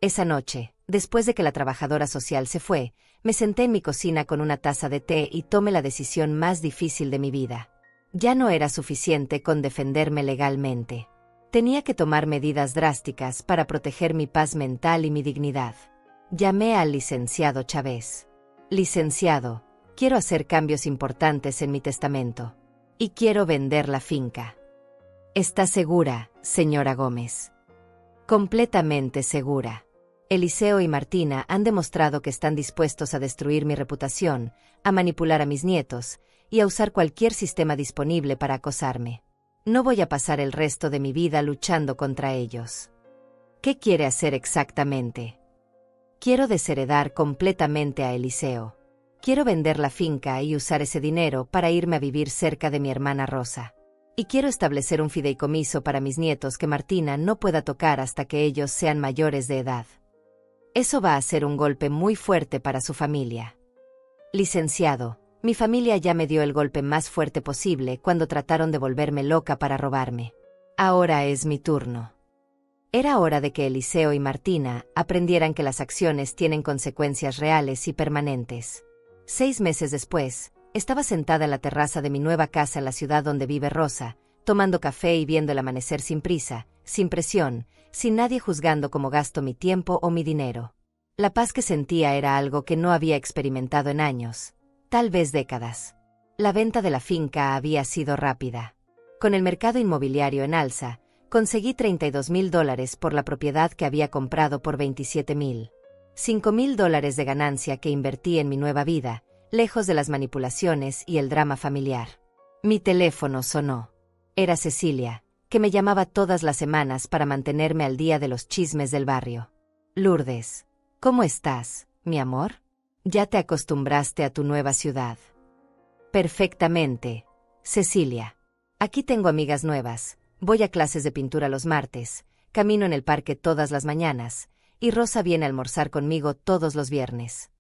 Esa noche, después de que la trabajadora social se fue, me senté en mi cocina con una taza de té y tomé la decisión más difícil de mi vida. Ya no era suficiente con defenderme legalmente. Tenía que tomar medidas drásticas para proteger mi paz mental y mi dignidad. Llamé al licenciado Chávez. «Licenciado, quiero hacer cambios importantes en mi testamento. Y quiero vender la finca». «¿Está segura, señora Gómez?». «Completamente segura. Eliseo y Martina han demostrado que están dispuestos a destruir mi reputación, a manipular a mis nietos y a usar cualquier sistema disponible para acosarme. No voy a pasar el resto de mi vida luchando contra ellos. ¿Qué quiere hacer exactamente? Quiero desheredar completamente a Eliseo. Quiero vender la finca y usar ese dinero para irme a vivir cerca de mi hermana Rosa. Y quiero establecer un fideicomiso para mis nietos que Martina no pueda tocar hasta que ellos sean mayores de edad. Eso va a ser un golpe muy fuerte para su familia. Licenciado, mi familia ya me dio el golpe más fuerte posible cuando trataron de volverme loca para robarme. Ahora es mi turno. Era hora de que Eliseo y Martina aprendieran que las acciones tienen consecuencias reales y permanentes. 6 meses después, estaba sentada en la terraza de mi nueva casa en la ciudad donde vive Rosa, tomando café y viendo el amanecer sin prisa, sin presión, sin nadie juzgando cómo gasto mi tiempo o mi dinero. La paz que sentía era algo que no había experimentado en años, tal vez décadas. La venta de la finca había sido rápida. Con el mercado inmobiliario en alza, conseguí $32,000 por la propiedad que había comprado por $27,000. $5,000 de ganancia que invertí en mi nueva vida, lejos de las manipulaciones y el drama familiar. Mi teléfono sonó. Era Cecilia, que me llamaba todas las semanas para mantenerme al día de los chismes del barrio. Lourdes, ¿cómo estás, mi amor? ¿Ya te acostumbraste a tu nueva ciudad? Perfectamente, Cecilia. Aquí tengo amigas nuevas, voy a clases de pintura los martes, camino en el parque todas las mañanas, y Rosa viene a almorzar conmigo todos los viernes.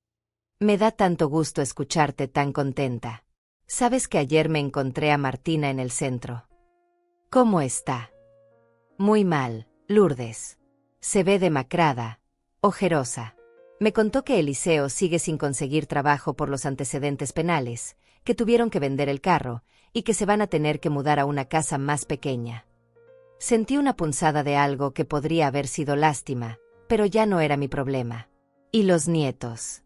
Me da tanto gusto escucharte tan contenta. Sabes que ayer me encontré a Martina en el centro. ¿Cómo está? Muy mal, Lourdes. Se ve demacrada, ojerosa. Me contó que Eliseo sigue sin conseguir trabajo por los antecedentes penales, que tuvieron que vender el carro, y que se van a tener que mudar a una casa más pequeña. Sentí una punzada de algo que podría haber sido lástima, pero ya no era mi problema. ¿Y los nietos?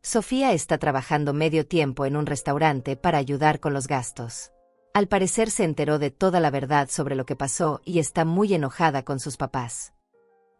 Sofía está trabajando medio tiempo en un restaurante para ayudar con los gastos. Al parecer se enteró de toda la verdad sobre lo que pasó y está muy enojada con sus papás.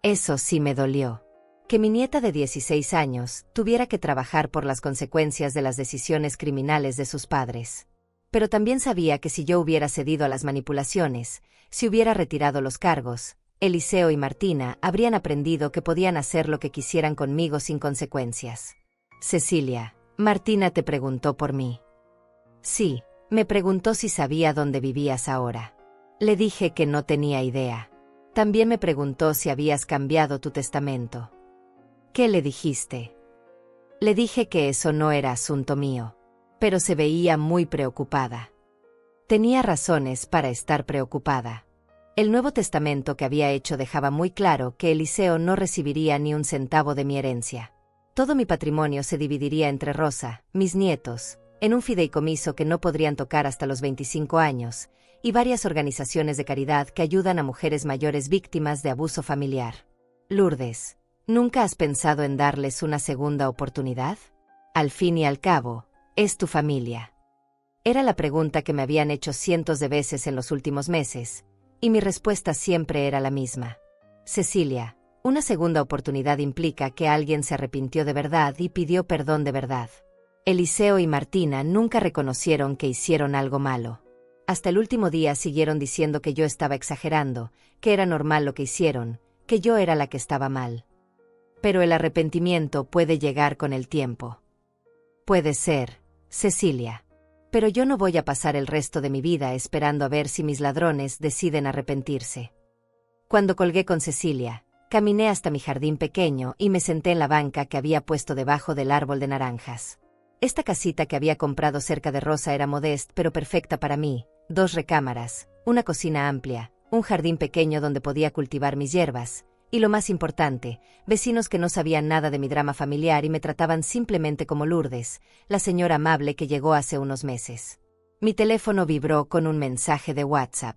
Eso sí me dolió. Que mi nieta de 16 años tuviera que trabajar por las consecuencias de las decisiones criminales de sus padres. Pero también sabía que si yo hubiera cedido a las manipulaciones, si hubiera retirado los cargos, Eliseo y Martina habrían aprendido que podían hacer lo que quisieran conmigo sin consecuencias. Cecilia, Martina te preguntó por mí. Sí, me preguntó si sabía dónde vivías ahora. Le dije que no tenía idea. También me preguntó si habías cambiado tu testamento. ¿Qué le dijiste? Le dije que eso no era asunto mío, pero se veía muy preocupada. Tenía razones para estar preocupada. El Nuevo Testamento que había hecho dejaba muy claro que Eliseo no recibiría ni un centavo de mi herencia. Todo mi patrimonio se dividiría entre Rosa, mis nietos, en un fideicomiso que no podrían tocar hasta los 25 años, y varias organizaciones de caridad que ayudan a mujeres mayores víctimas de abuso familiar. Lourdes, ¿nunca has pensado en darles una segunda oportunidad? Al fin y al cabo, es tu familia. Era la pregunta que me habían hecho cientos de veces en los últimos meses, y mi respuesta siempre era la misma. Cecilia, una segunda oportunidad implica que alguien se arrepintió de verdad y pidió perdón de verdad. Eliseo y Martina nunca reconocieron que hicieron algo malo. Hasta el último día siguieron diciendo que yo estaba exagerando, que era normal lo que hicieron, que yo era la que estaba mal. Pero el arrepentimiento puede llegar con el tiempo. Puede ser, Cecilia. Pero yo no voy a pasar el resto de mi vida esperando a ver si mis ladrones deciden arrepentirse. Cuando colgué con Cecilia, caminé hasta mi jardín pequeño y me senté en la banca que había puesto debajo del árbol de naranjas. Esta casita que había comprado cerca de Rosa era modesta pero perfecta para mí, 2 recámaras, una cocina amplia, un jardín pequeño donde podía cultivar mis hierbas, y lo más importante, vecinos que no sabían nada de mi drama familiar y me trataban simplemente como Lourdes, la señora amable que llegó hace unos meses. Mi teléfono vibró con un mensaje de WhatsApp.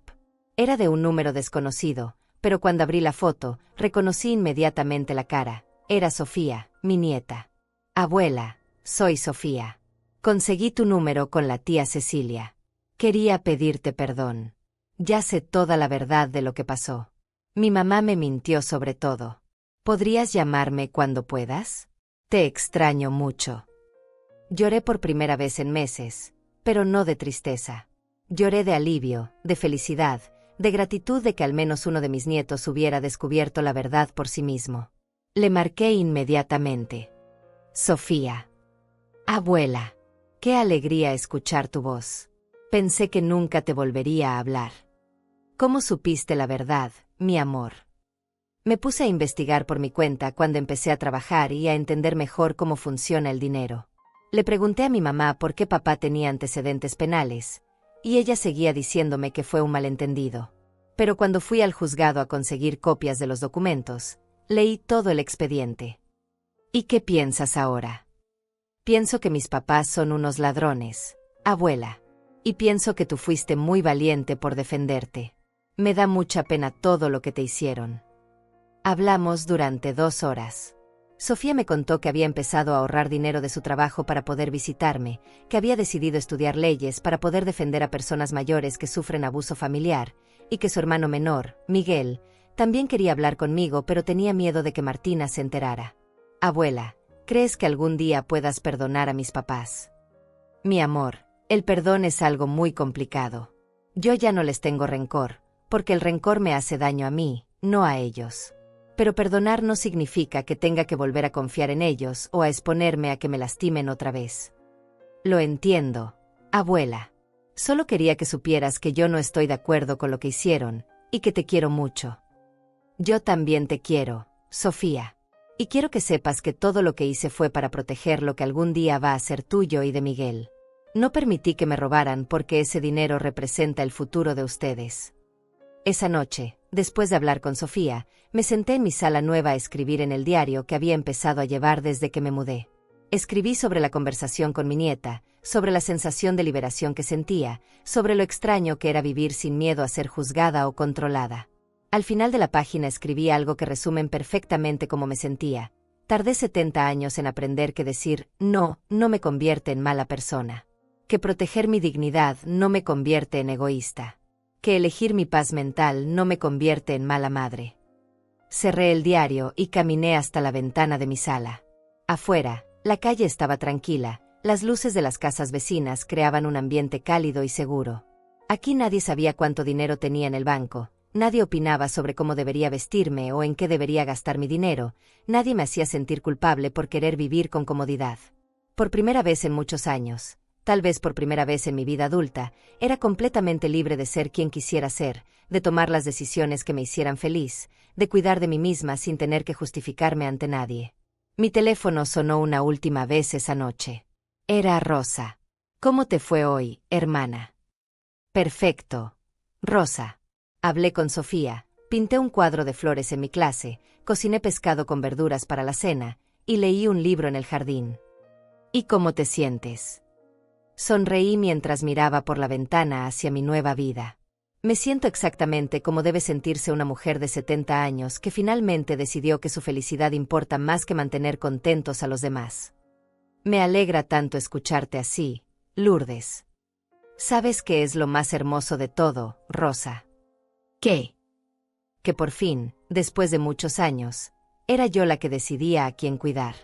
Era de un número desconocido, pero cuando abrí la foto, reconocí inmediatamente la cara. Era Sofía, mi nieta. Abuela, soy Sofía. Conseguí tu número con la tía Cecilia. Quería pedirte perdón. Ya sé toda la verdad de lo que pasó. Mi mamá me mintió sobre todo. ¿Podrías llamarme cuando puedas? Te extraño mucho. Lloré por primera vez en meses, pero no de tristeza. Lloré de alivio, de felicidad, de gratitud de que al menos uno de mis nietos hubiera descubierto la verdad por sí mismo. Le marqué inmediatamente. Sofía. Abuela. Qué alegría escuchar tu voz. Pensé que nunca te volvería a hablar. ¿Cómo supiste la verdad, mi amor? Me puse a investigar por mi cuenta cuando empecé a trabajar y a entender mejor cómo funciona el dinero. Le pregunté a mi mamá por qué papá tenía antecedentes penales, y ella seguía diciéndome que fue un malentendido. Pero cuando fui al juzgado a conseguir copias de los documentos, leí todo el expediente. ¿Y qué piensas ahora? Pienso que mis papás son unos ladrones, abuela. Y pienso que tú fuiste muy valiente por defenderte. Me da mucha pena todo lo que te hicieron. Hablamos durante 2 horas. Sofía me contó que había empezado a ahorrar dinero de su trabajo para poder visitarme, que había decidido estudiar leyes para poder defender a personas mayores que sufren abuso familiar, y que su hermano menor, Miguel, también quería hablar conmigo pero tenía miedo de que Martina se enterara. Abuela, ¿crees que algún día puedas perdonar a mis papás? Mi amor, el perdón es algo muy complicado. Yo ya no les tengo rencor, porque el rencor me hace daño a mí, no a ellos. Pero perdonar no significa que tenga que volver a confiar en ellos o a exponerme a que me lastimen otra vez. Lo entiendo, abuela. Solo quería que supieras que yo no estoy de acuerdo con lo que hicieron, y que te quiero mucho. Yo también te quiero, Sofía. Y quiero que sepas que todo lo que hice fue para proteger lo que algún día va a ser tuyo y de Miguel. No permití que me robaran porque ese dinero representa el futuro de ustedes. Esa noche, después de hablar con Sofía, me senté en mi sala nueva a escribir en el diario que había empezado a llevar desde que me mudé. Escribí sobre la conversación con mi nieta, sobre la sensación de liberación que sentía, sobre lo extraño que era vivir sin miedo a ser juzgada o controlada. Al final de la página escribí algo que resume perfectamente cómo me sentía. Tardé 70 años en aprender que decir no me convierte en mala persona. Que proteger mi dignidad no me convierte en egoísta. Que elegir mi paz mental no me convierte en mala madre. Cerré el diario y caminé hasta la ventana de mi sala. Afuera, la calle estaba tranquila, las luces de las casas vecinas creaban un ambiente cálido y seguro. Aquí nadie sabía cuánto dinero tenía en el banco, nadie opinaba sobre cómo debería vestirme o en qué debería gastar mi dinero, nadie me hacía sentir culpable por querer vivir con comodidad. Por primera vez en muchos años, tal vez por primera vez en mi vida adulta, era completamente libre de ser quien quisiera ser, de tomar las decisiones que me hicieran feliz, de cuidar de mí misma sin tener que justificarme ante nadie. Mi teléfono sonó una última vez esa noche. Era Rosa. ¿Cómo te fue hoy, hermana? Perfecto. Rosa. Hablé con Sofía, pinté un cuadro de flores en mi clase, cociné pescado con verduras para la cena, y leí un libro en el jardín. ¿Y cómo te sientes? Sonreí mientras miraba por la ventana hacia mi nueva vida. Me siento exactamente como debe sentirse una mujer de 70 años que finalmente decidió que su felicidad importa más que mantener contentos a los demás. Me alegra tanto escucharte así, Lourdes. ¿Sabes qué es lo más hermoso de todo, Rosa? ¿Qué? Que por fin, después de muchos años, era yo la que decidía a quién cuidar.